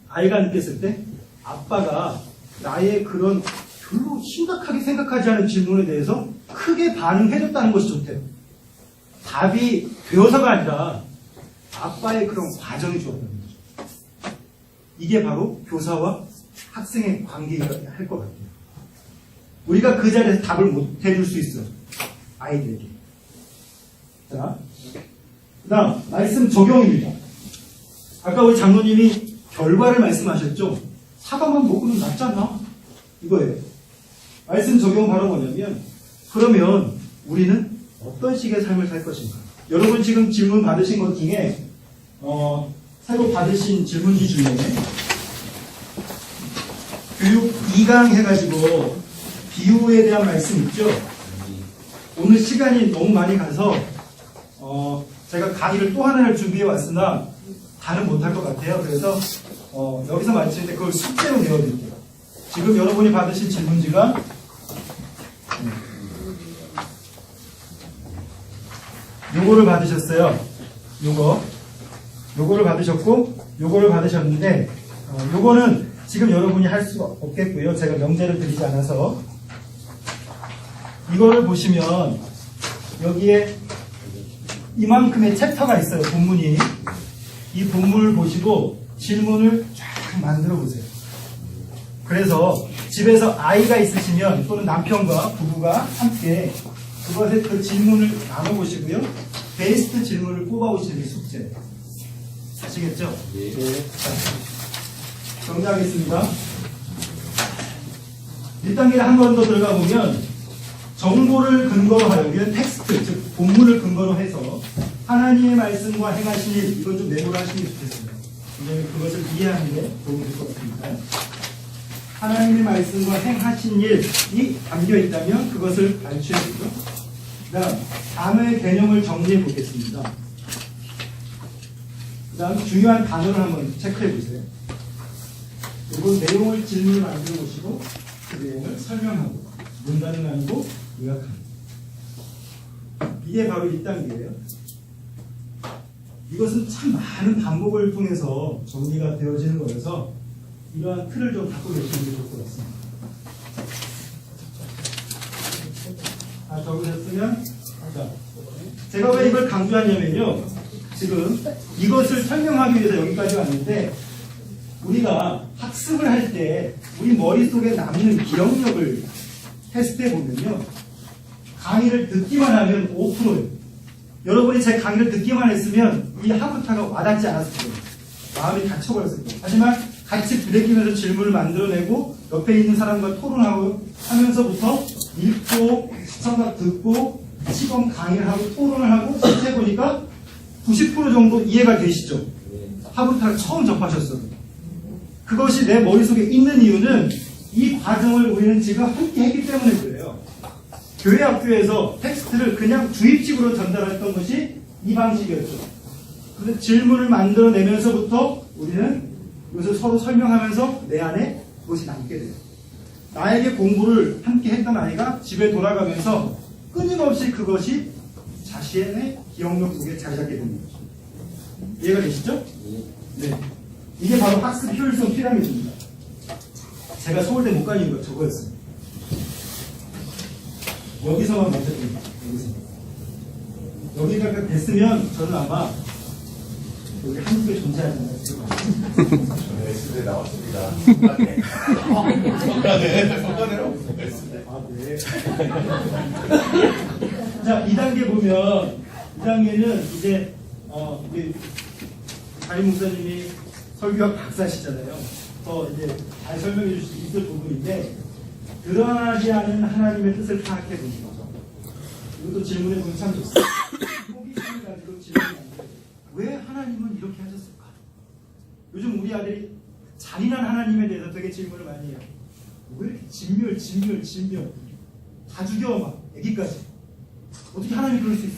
아이가 느꼈을 때 아빠가 나의 그런 별로 심각하게 생각하지 않은 질문에 대해서 크게 반응해줬다는 것이 좋대요. 답이 되어서가 아니라 아빠의 그런 과정이 좋았다는 거죠. 이게 바로 교사와 학생의 관계가 할 것 같아요. 우리가 그 자리에서 답을 못 해줄 수 있어요. 아이들에게. 자, 그 다음 말씀 적용입니다. 아까 우리 장로님이 결과를 말씀하셨죠. 사과만 먹고는 낫잖아 이거예요. 말씀 적용은 바로 뭐냐면 그러면 우리는 어떤 식의 삶을 살 것인가. 여러분 지금 질문 받으신 것 중에 새로 받으신 질문지 중에 교육 2강 해가지고 비유에 대한 말씀 있죠. 오늘 시간이 너무 많이 가서 제가 강의를 또 하나를 준비해 왔으나 다는 못할 것 같아요. 그래서 여기서 마칠 때 그걸 숙제로 내어드릴게요. 지금 여러분이 받으신 질문지가 요거를 받으셨어요. 요거를 받으셨고 요거를 받으셨는데 요거는 지금 여러분이 할 수가 없겠고요. 제가 명제를 드리지 않아서 이거를 보시면 여기에 이만큼의 챕터가 있어요. 본문이. 이 본문을 보시고 질문을 쫙 만들어 보세요. 그래서 집에서 아이가 있으시면 또는 남편과 부부가 함께 그것에 그 질문을 나눠보시고요. 베스트 질문을 뽑아오시는 게 숙제예요. 아시겠죠? 네. 정리하겠습니다. 1단계를 한 번 더 들어가 보면 정보를 근거로 하여 우리는 텍스트, 즉 본문을 근거로 해서 하나님의 말씀과 행하신 일 이건 좀 메모를 하시는 게 좋겠어요. 왜냐하면 그것을 이해하는 게 도움이 될 것 같습니다. 하나님의 말씀과 행하신 일이 담겨 있다면 그것을 발췌해 보죠. 그 다음 단어의 개념을 정리해 보겠습니다. 그 다음 중요한 단어를 한번 체크해 보세요. 그리고 내용을 질문을 만들어 보시고 그 내용을 설명하고 문단은 아니고 요약합니다. 이게 바로 1단계예요. 이것은 참 많은 반복을 통해서 정리가 되어지는 거여서 이러한 틀을 좀 갖고 계시는 게 좋을 것 같습니다. 적으셨으면 자, 제가 왜 이걸 강조하냐면요. 지금 이것을 설명하기 위해서 여기까지 왔는데 우리가 학습을 할 때 우리 머릿속에 남는 기억력을 테스트해 보면요. 강의를 듣기만 하면 5%예요. 여러분이 제 강의를 듣기만 했으면 이 하부타가 와닿지 않았을 거예요. 마음이 닫혀버렸을 거예요. 하지만 같이 부대끼면서 질문을 만들어내고 옆에 있는 사람과 토론하고 하면서부터 읽고 시청각 듣고 시범 강의를 하고 토론을 하고 실제 보니까 90% 정도 이해가 되시죠? 하부타를 처음 접하셨어요. 그것이 내 머릿속에 있는 이유는 이 과정을 우리는 지금 함께 했기 때문에 그래요. 교회 학교에서 텍스트를 그냥 주입식으로 전달했던 것이 이 방식이었죠. 그래서 질문을 만들어내면서부터 우리는 이것을 서로 설명하면서 내 안에 그것이 남게 돼요. 나에게 공부를 함께 했던 아이가 집에 돌아가면서 끊임없이 그것이 자신의 기억력 속에 자리 잡게 되는 거죠. 이해가 되시죠? 네. 이게 바로 학습 효율성 피라미드입니다. 제가 서울대 못 간 이유가 저거였어요. 여기서만 멈췄습니다. 여기가 됐으면 저는 아마 여기 한국에 존재하지 않았을 것 같아요. S대 나왔습니다. 자, 2단계 보면 2단계는 이제 우리 담임 목사님이 설교학 박사시잖아요. 더 이제 잘 설명해 주실 수 있을 부분인데 드러나지 않은 하나님의 뜻을 파악해 보는 거죠. 이것도 질문해 보면 참 좋습니다. 호기심을 가지고 질문하는데 왜 하나님은 이렇게 하셨을까? 요즘 우리 아들이 잔인한 하나님에 대해서 되게 질문을 많이 해요. 왜 이렇게 진멸 다 죽여 막 애기까지 어떻게 하나님이 그럴 수 있어?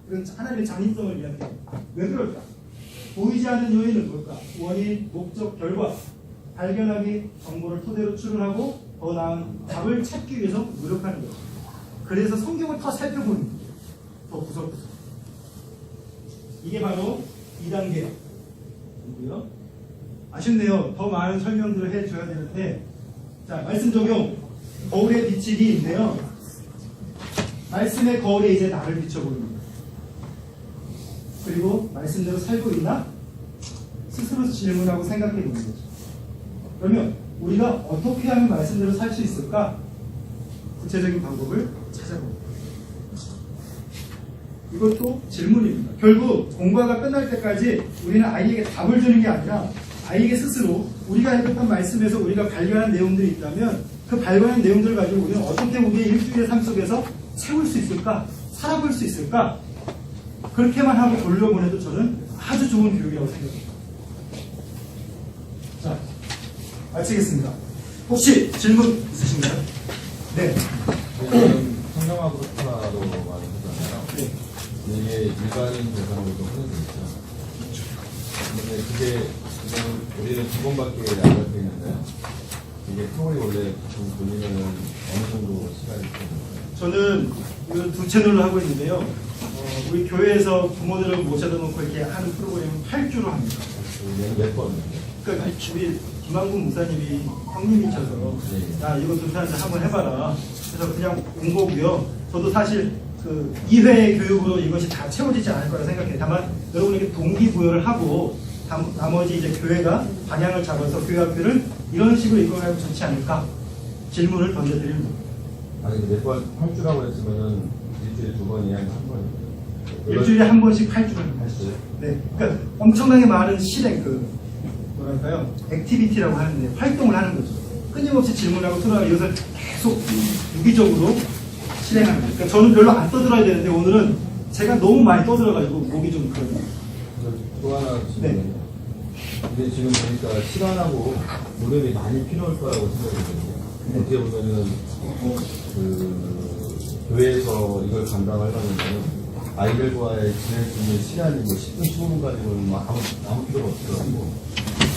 그런 하나님의 잔인성을 이야기해요. 왜 그럴까? 보이지 않는 요인은 뭘까? 원인, 목적, 결과 발견하기 정보를 토대로 추론하고 더 나은 답을 찾기 위해서 노력하는 거죠. 그래서 성경을 더 살펴보는 거예요. 더 구석구석. 이게 바로 2단계이고요. 아쉽네요. 더 많은 설명들을 해줘야 되는데 자, 말씀 적용. 거울에 비치기 있네요. 말씀의 거울에 이제 나를 비춰보는 거예요. 그리고 말씀대로 살고 있나? 스스로 질문하고 생각해 보는 거죠. 그러면 우리가 어떻게 하면 말씀대로 살 수 있을까? 구체적인 방법을 찾아봅니다. 이것도 질문입니다. 결국 공부가 끝날 때까지 우리는 아이에게 답을 주는 게 아니라 아이에게 스스로 우리가 읽었던 말씀에서 우리가 발견한 내용들이 있다면 그 발견한 내용들을 가지고 우리는 어떻게 우리의 일주일의 삶 속에서 채울 수 있을까? 살아볼 수 있을까? 그렇게만 하고 돌려보내도 저는 아주 좋은 교육이라고 생각합니다. 자, 마치겠습니다. 혹시 질문 있으신가요? 네. 지금 성경학으로 토라로 말을 하잖아요. 네. 이게 일반인 대상으로도 흐르고 있죠. 근데 그게 지금 우리는 두 번밖에 안 잡혀 있는데요. 이게 토리 원래 좀 돌리면 어느 정도 시간이 걸려요? 저는 이건 두 채널로 하고 있는데요. 우리 교회에서 부모들을 모셔다 놓고 이렇게 하는 프로그램은 8주로 합니다. 몇 번? 그러니까 우리 김한국 목사님이 형님이셔서 야 이거 등산자 한번 해봐라. 그래서 그냥 온 거고요. 저도 사실 그 2회 교육으로 이것이 다 채워지지 않을 거라 생각해요. 다만 여러분에게 동기부여를 하고 나머지 이제 교회가 방향을 잡아서 교회 학교를 이런 식으로 이끌어가면 좋지 않을까 질문을 던져드리는 겁니다. 아니 몇 번 8주라고 했으면은 일주일에 두 번이 아니라 한 번. 일주일에 한 번씩 8주를 하시죠. 네, 그러니까 엄청나게 많은 실행 뭐랄까요, 액티비티라고 하는데 활동을 하는 거죠. 끊임없이 질문하고 토론하고 이것을 계속 유기적으로 실행하는 거예요. 그러니까 저는 별로 안 떠들어야 되는데 오늘은 제가 너무 많이 떠들어가지고 목이 좀 그러네요. 또 하나 질문이요. 근데 지금 보니까 시간하고 노력이 많이 필요할 거라고 생각이 들거든요. 어떻게 보면은 그 교회에서 이걸 감당하려면 아이들과의 지낼 수 있는 시간이 뭐 10분, 15분 가지고는 뭐 아무 필요가 없더라고.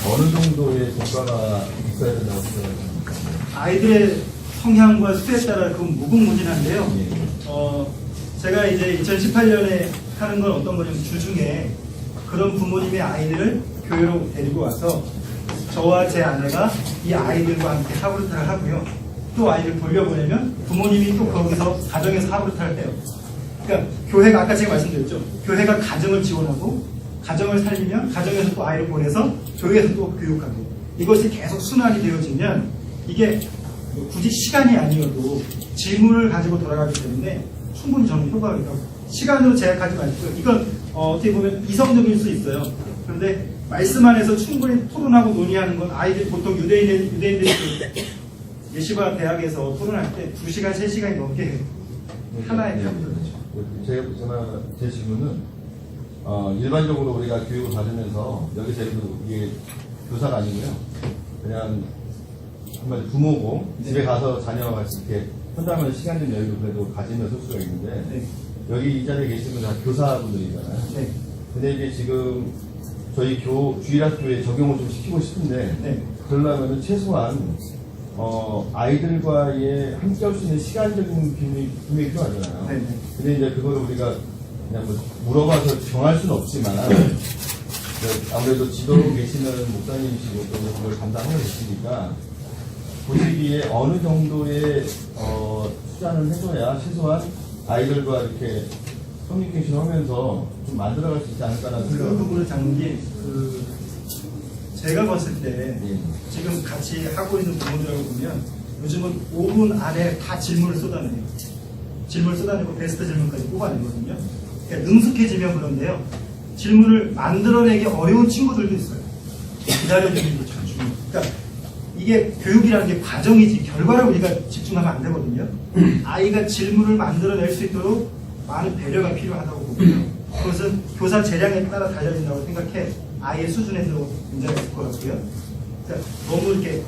어느 정도의 효과가 있어야 된다고 생각합니까? 아이들의 성향과 수에 따라 그건 무궁무진한데요. 제가 이제 2018년에 하는 건 어떤 거냐면 주중에 그런 부모님의 아이들을 교회로 데리고 와서 저와 제 아내가 이 아이들과 함께 하루탈을 하고요. 또 아이를 돌려보내면 부모님이 또 거기서 가정에서 하루탈을 해요. 그러니까 교회가 아까 제가 말씀드렸죠. 교회가 가정을 지원하고 가정을 살리면 가정에서 또 아이를 보내서 교회에서 또 교육하고 이것이 계속 순환이 되어지면 이게 굳이 시간이 아니어도 질문을 가지고 돌아가기 때문에 충분히 저는 효과가 있다고 시간으로 제약하지 마시고 이건 어떻게 보면 이성적일 수 있어요. 그런데 말씀 안에서 충분히 토론하고 논의하는 건 아이들 보통 유대인들이 예시바 대학에서 토론할 때 2시간, 3시간이 넘게 해요. 하나의 표현들. 제 질문은 일반적으로 우리가 교육을 받으면서 여기서 이게 교사가 아니고요. 그냥 한마디 부모고 집에 가서 자녀와 같이 이렇게 혼자만 시간 좀 여유를 그래도 가지면서 할 수가 있는데 여기 이 자리에 계시는 다 교사분들이잖아요. 근데 이게 지금 저희 주일학교에 적용을 좀 시키고 싶은데 그러려면 최소한 아이들과의 함께 할 수 있는 시간적인 분명히 필요하잖아요. 네. 근데 이제 그거를 우리가 그냥 뭐 물어봐서 정할 수는 없지만, 아무래도 지도로 계시는 목사님이시고 또 그걸 담당하고 계시니까, 보시기에 어느 정도의, 투자를 해줘야 최소한 아이들과 이렇게 커뮤니케이션 하면서 좀 만들어갈 수 있지 않을까라는 그 생각을 부분을 장로님, 제가 봤을 때 지금 같이 하고 있는 부모들하고 보면 요즘은 5분 안에 다 질문을 쏟아내요. 질문을 쏟아내고 베스트 질문까지 뽑아내거든요. 그러니까 능숙해지면 그런데요. 질문을 만들어내기 어려운 친구들도 있어요. 기다려주는 게 참 중요해요. 그러니까 이게 교육이라는 게 과정이지 결과를 우리가 집중하면 안 되거든요. 아이가 질문을 만들어낼 수 있도록 많은 배려가 필요하다고 보고요. 그것은 교사 재량에 따라 달려진다고 생각해 아이의 수준에서 문제가 있을 것 같고요. 그러니까 너무 이렇게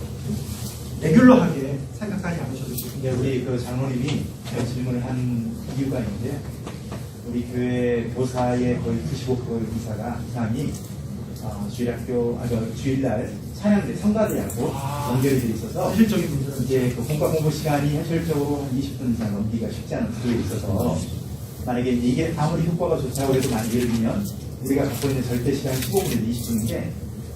레귤러하게 생각하지 않으셔도 좋습니다. 근데 우리 그 장로님이 그런 질문을 한 이유가 있는데 우리 교회 교사의 거의 95% 이상이 주일날 찬양대 성가대하고 연결이 돼 있어서 현실적인 문제는 이제 그 본과 공부 시간이 현실적으로 한 20분 이상 넘기가 쉽지 않은 구조에 있어서 만약에 이게 아무리 효과가 좋다고 해도 만약 예를 들면 우리가 갖고 있는 절대 시간 15분에서 20분인데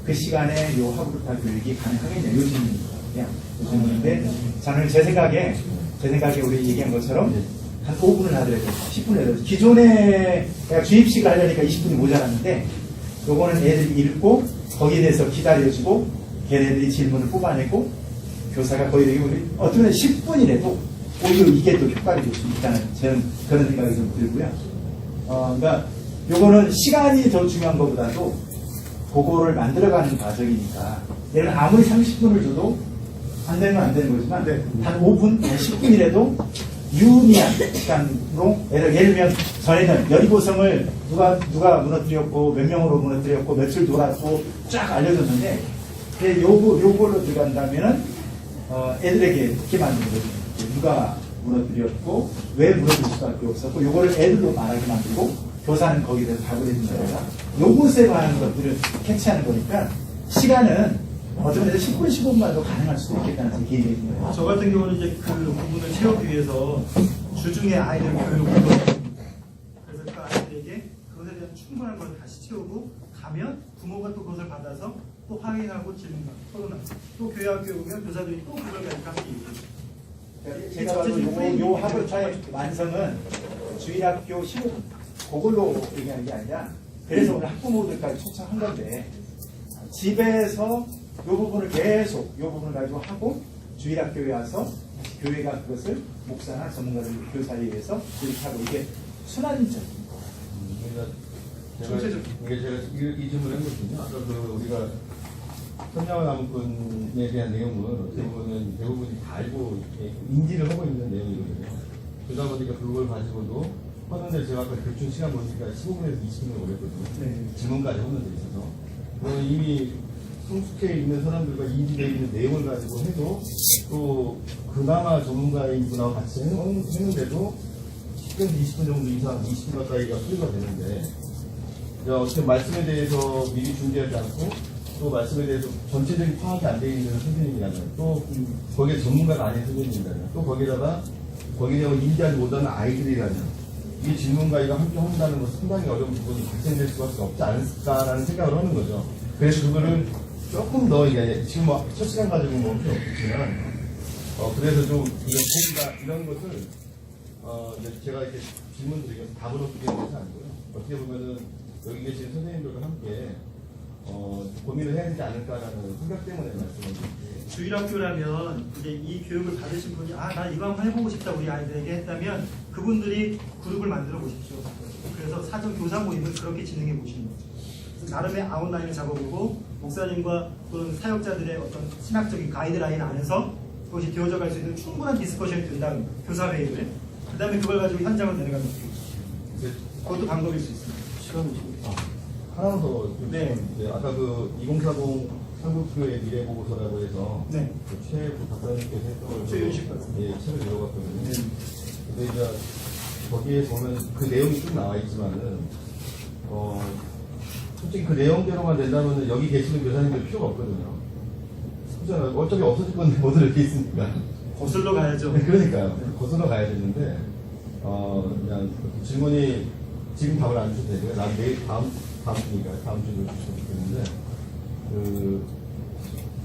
그 시간에 요 하브루타 교육이 가능하겠냐 요 질문이거든요. 요 질문인데 저는 제 생각에 우리 얘기한 것처럼 한 5분을 하더라도 10분을 해도 기존에 내가 주입식을 하려니까 20분이 모자랐는데 요거는 애들이 읽고 거기에 대해서 기다려주고 걔네들이 질문을 뽑아내고 교사가 거의 어쩌면 10분이라도 오히려 이게 또 효과를 줄 수 있다는 저는 그런 생각이 좀 들고요. 그러니까 요거는 시간이 더 중요한 것보다도 그거를 만들어가는 과정이니까 얘는 아무리 30분을 줘도 안 되면 안 되는 거지만 한 5분, 한 10분이라도 유의미한 시간으로 예를 들면 전에는 여리고성을 누가 무너뜨렸고 몇 명으로 무너뜨렸고 며칠 돌았고 쫙 알려줬는데 요걸로 들어간다면은 애들에게 이렇게 만드는 거죠. 누가 무너뜨렸고 왜 무너뜨릴 수밖에 없었고 요거를 애들로 말하게 만들고 교사는 거기에 대해서 답을 해준다든가 요것에 관한 것들을 캐치하는 거니까 시간은 어쩌면 10분, 15분만도 가능할 수도 있겠다는 제 개인적인 거예요. 저 같은 경우는 이제 그 부분을 채우기 위해서 주중에 아이들 교육을 그래서 그 아이들에게 그것에 대한 충분한 걸 다시 채우고 가면 부모가 또 그것을 받아서 또 확인하고 질문하고 토론하고 또 교회학교에 오면 교사들이 또 그걸 가지고 함께 얘기해요. 제가 봐도 요 하브루타의 완성은 주일학교 15분 그걸로 얘기하는 게 아니라 그래서 오늘 학부모들까지 초청한 건데 집에서 요 부분을 계속 요 부분을 가지고 하고 주일학교에 와서 다시 교회가 그것을 목사나 전문가들 교사에 의해서 이렇게 하고 이게 순환적인 제가 이 질문을 했거든요. 아까 우리가 선량한 나무꾼에 대한 내용은 어떻게 보면 대부분이 다 알고 인지를 하고 있는 내용이거든요. 그러다 보니까 그걸 가지고도 하는데 제가 아까 대충 시간 보니까 15분에서 20분을 걸렸거든요. 질문까지 하는 데 있어서. 그러면 이미 성숙해 있는 사람들과 인지되어 있는 내용을 가지고 해도 또 그나마 전문가인 분하고 같이 했는데도 10분, 20분 정도 이상, 20분 가까이가 소요가 되는데 어떻게 말씀에 대해서 미리 준비하지 않고 또 말씀에 대해서 전체적인 파악이 안 되어 있는 선생님이라면 또 거기에 전문가가 아닌 선생님이라면 또 거기다가 거기에 대해서 인지하지 못하는 아이들이라면 이 질문가이가 함께 한다는 것은 상당히 어려운 부분이 발생될 수밖에 없지 않을까라는 생각을 하는 거죠. 그래서 그거를 조금 더 이게 지금 뭐 첫 시간 가지고 뭐 필요 없겠지만 그래서 좀 이런 것을 제가 이렇게 질문 드리면서 답을 어떻게 하는 것이 아니고요. 어떻게 보면은 여기 계신 선생님들과 함께 고민을 해야 되지 않을까라는 생각 때문에 말씀을 드릴게요. 주일학교라면 이제 이 교육을 받으신 분이 나 이거 한번 해보고 싶다 우리 아이들에게 했다면 그분들이 그룹을 만들어 보십시오. 그래서 사전 교사 모임을 그렇게 진행해 보시는 거죠. 나름의 아웃라인을 잡아보고 목사님과 또는 사역자들의 어떤 신학적인 가이드라인 안에서 그것이 되어져 갈 수 있는 충분한 디스커션이 된다는 교사회의를 그 다음에 그걸 가지고 현장을 내려가는 거죠. 그것도 방법일 수 있습니다. 시간을 주고. 하나 더. 네. 아까 그 2040 한국교회 미래보고서라고 해서 최 박사님께서 했던 최윤식 박사. 예, 책을 읽어봤거든요. 근데 이제 거기에 보면 그 내용이 쭉 나와 있지만은 솔직히 그 내용대로만 된다면은 여기 계시는 교사님들 필요가 없거든요. 그렇잖아요. 어차피 없어질 건데 뭐들 이렇게 있으니까. 거슬러 가야죠. 그러니까요. 거슬러 가야 되는데, 그냥 질문이 지금 답을 안 주셔도 되고요. 난 내일 다음 주니까 다음 주로 주셔도 되는데,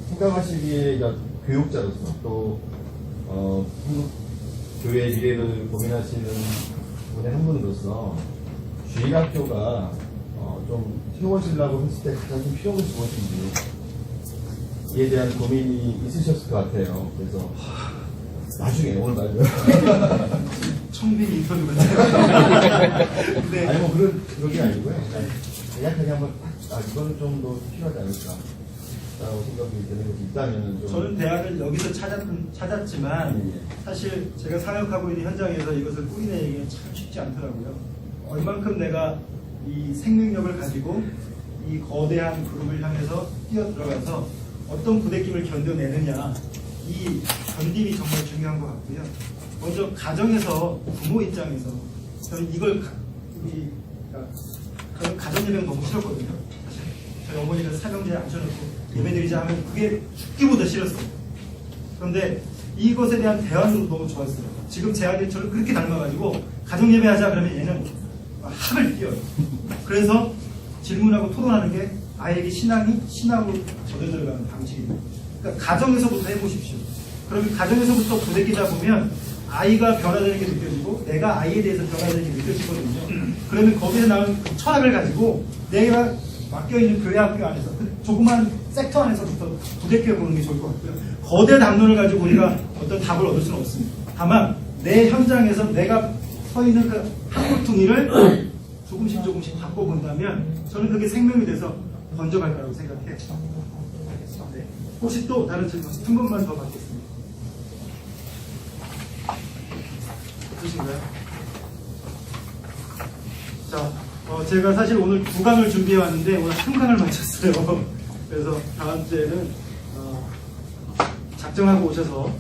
생각하시기에 교육자로서 또, 한국 교회의 미래를 고민하시는 분의 한 분으로서 주일학교가 좀 세워지려고 했을 때 가장 좀 필요한 것이 무엇인지 이에 대한 고민이 있으셨을 것 같아요. 그래서 나중에 오늘 말고요. 청빈 인터뷰 같아요. 네. 아니 뭐 그런 게 아니고요. 그냥 한번 이거는 좀 더 필요하지 않을까 라고 생각이 드는 것이 있다면 좀. 저는 대학을 여기서 찾았지만 사실 제가 사역하고 있는 현장에서 이것을 꾸려내기는 참 쉽지 않더라고요. 얼만큼 내가 이 생명력을 가지고 이 거대한 그룹을 향해서 뛰어 들어가서 어떤 부대낌을 견뎌내느냐, 이 견딤이 정말 중요한 것 같고요. 먼저 가정에서 부모 입장에서 저는 이걸 저는 가정예배가 너무 싫었거든요. 사실 저희 어머니가 사명제에 앉혀놓고 예배드리자 하면 그게 죽기보다 싫었어요. 그런데 이것에 대한 대안으로 너무 좋았어요. 지금 제 아들이 저를 그렇게 닮아가지고 가정예배하자 그러면 얘는 학을 뛰어요. 그래서 질문하고 토론하는 게 아이에게 신앙으로 젖어들어가는 방식입니다. 그러니까 가정에서부터 해보십시오. 그러면 가정에서부터 부대끼다 보면 아이가 변화되는 게 느껴지고 내가 아이에 대해서 변화되는 게 느껴지거든요. 그러면 거기서 나온 그 철학을 가지고 내가 맡겨있는 교회 학교 안에서 그 조그만 섹터 안에서부터 부대껴 보는 게 좋을 것 같고요. 거대 담론을 가지고 우리가 어떤 답을 얻을 수는 없습니다. 다만 내 현장에서 내가 서 있는 그 한국퉁이를 조금씩 바꿔본다면 저는 그게 생명이 돼서 번져갈 거라고 생각해요. 네. 혹시 또 다른 질문 한 번만 더 받겠습니다. 없으신가요? 자, 제가 사실 오늘 2강을 준비해 왔는데 오늘 1강을 마쳤어요. 그래서 다음 주에는 작정하고 오셔서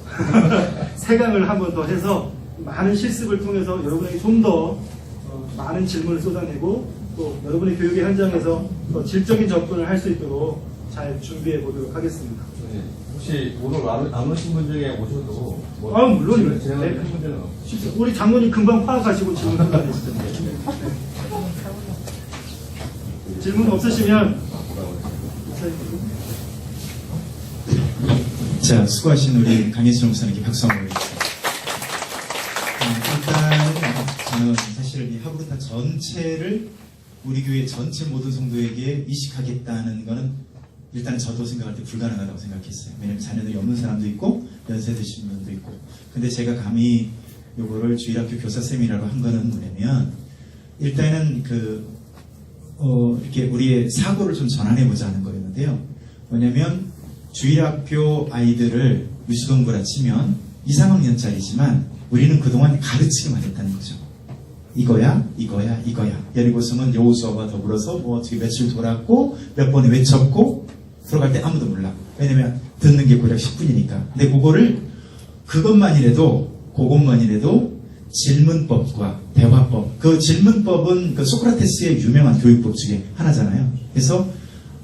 3강을 한 번 더 해서 많은 실습을 통해서 여러분에게 좀 더 많은 질문을 쏟아내고 또 여러분의 교육의 현장에서 더 질적인 접근을 할 수 있도록 잘 준비해 보도록 하겠습니다. 네. 혹시 오늘 안 오신 분 중에 오셔도 물론이요. 진행할 문제는 없어요. 우리 장로님 금방 파악하시고 질문 받아내시던데. 질문 없으시면 자, 수고하신 우리 강혜수 목사님께 박수 한번 보내주세요. 일단 저는 사실 이 하브르타 전체를 우리 교회 전체 모든 성도에게 이식하겠다는 거는 일단 저도 생각할 때 불가능하다고 생각했어요. 왜냐면 자녀들이 없는 사람도 있고 연세 드신 분도 있고. 근데 제가 감히 요거를 주일학교 교사쌤이라고 한 거는 뭐냐면 일단은 이렇게 우리의 사고를 좀 전환해보자는 거였는데요. 뭐냐면 주일학교 아이들을 유치동부라 치면 2, 3학년짜리지만 우리는 그동안 가르치기만 했다는 거죠. 이거야. 예를 들어서는 여호수아와 더불어서 어떻게 며칠 돌았고 몇 번에 외쳤고 들어갈 때 아무도 몰라. 왜냐면 듣는 게 고작 10분이니까. 근데 그것만이라도 질문법과 대화법. 그 질문법은 그 소크라테스의 유명한 교육법 중에 하나잖아요. 그래서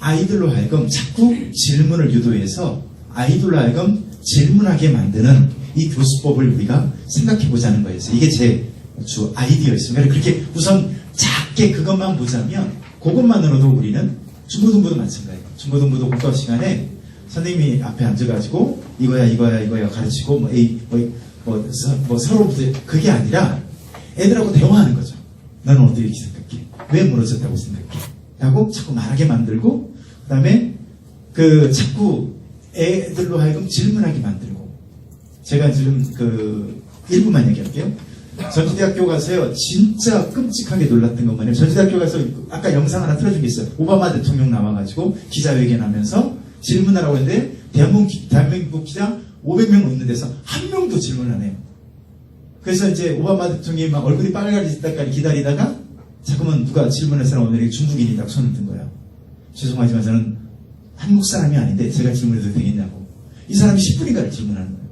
아이들로 하여금 자꾸 질문을 유도해서 아이들로 하여금 질문하게 만드는 이 교수법을 우리가 생각해 보자는 거였어요. 이게 제 주 아이디어였습니다. 그렇게 우선 작게 그것만 보자면 그것만으로도 우리는 중고등부도 마찬가지예요. 중고등부도 국가 시간에 선생님이 앞에 앉아가지고 이거야 가르치고 서로 그게 아니라 애들하고 대화하는 거죠. 너는 어떻게 생각해? 왜 무너졌다고 생각해? 라고 자꾸 말하게 만들고 그 다음에 자꾸 애들로 하여금 질문하게 만들고 제가 지금 1분만 얘기할게요. 전주대학교 가서요 진짜 끔찍하게 놀랐던 것 뭐냐면 전주대학교 가서 아까 영상 하나 틀어준 게 있어요. 오바마 대통령 나와가지고 기자회견하면서 질문하라고 했는데 대한민국 기자 500명 있는 데서 한 명도 질문을 안 해요. 그래서 이제 오바마 대통령이 막 얼굴이 빨개질 때까지 기다리다가 자꾸만 누가 질문할 사람 오늘 중국인이라고 손을 든 거예요. 죄송하지만 저는 한국 사람이 아닌데 제가 질문해도 되겠냐고. 이 사람이 10분인가를 질문하는 거예요.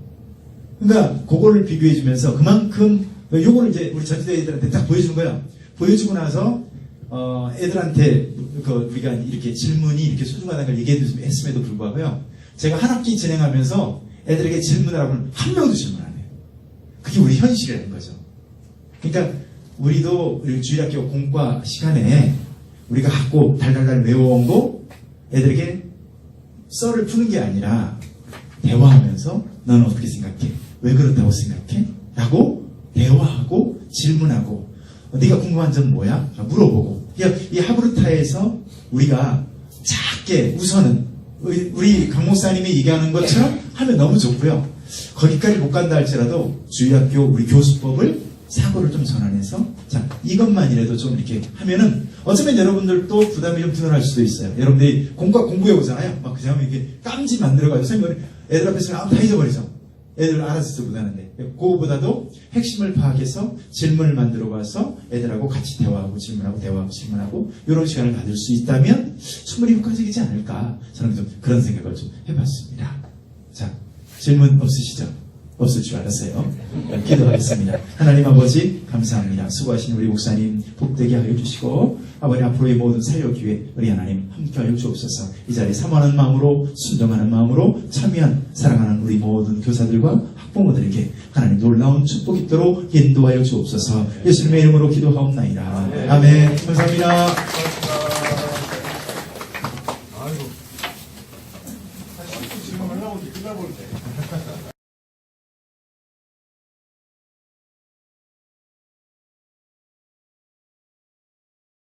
그러니까 그거를 비교해주면서 그만큼 요거를 이제 우리 전지대 애들한테 딱 보여준 거야. 보여주고 나서 애들한테 우리가 이렇게 질문이 이렇게 소중하다는 걸 얘기했음에도 불구하고요. 제가 한 학기 진행하면서 애들에게 질문을 하고는 한 명도 질문 안 해요. 그게 우리 현실이라는 거죠. 그러니까 우리도 우리 주일학교 공과 시간에 우리가 갖고 달달달 외워온 거 애들에게 썰을 푸는 게 아니라 대화하면서 너는 어떻게 생각해? 왜 그렇다고 생각해? 라고 대화하고 질문하고 네가 궁금한 점 뭐야? 물어보고 이 하브루타에서 우리가 작게 우선은 우리 강 목사님이 얘기하는 것처럼 하면 너무 좋고요. 거기까지 못 간다 할지라도 주일학교 우리 교수법을 사고를 좀 전환해서 자 이것만이라도 좀 이렇게 하면은 어쩌면 여러분들도 부담이 좀 덜할 수도 있어요. 여러분들이 공과 공부해 오잖아요. 막 그 다음에 이렇게 깜지 만들어가지고 선생님이 애들 앞에서 다 잊어버리죠. 애들 알아서 못하는데 그거보다도 핵심을 파악해서 질문을 만들어 와서 애들하고 같이 대화하고 질문하고 대화하고 질문하고 이런 시간을 가질 수 있다면 충분히 효과적이지 않을까 저는 좀 그런 생각을 좀 해봤습니다. 자 질문 없으시죠? 없을 줄 알았어요. 기도하겠습니다. 하나님 아버지 감사합니다. 수고하신 우리 목사님 복되게 하여 주시고 아버지 앞으로의 모든 사역기회 우리 하나님 함께하여 주옵소서. 이 자리에 사모하는 마음으로 순종하는 마음으로 참여한 사랑하는 우리 모든 교사들과 학부모들에게 하나님 놀라운 축복이 있도록 인도하여 주옵소서. 예수님의 이름으로 기도하옵나이다. 아멘. 감사합니다.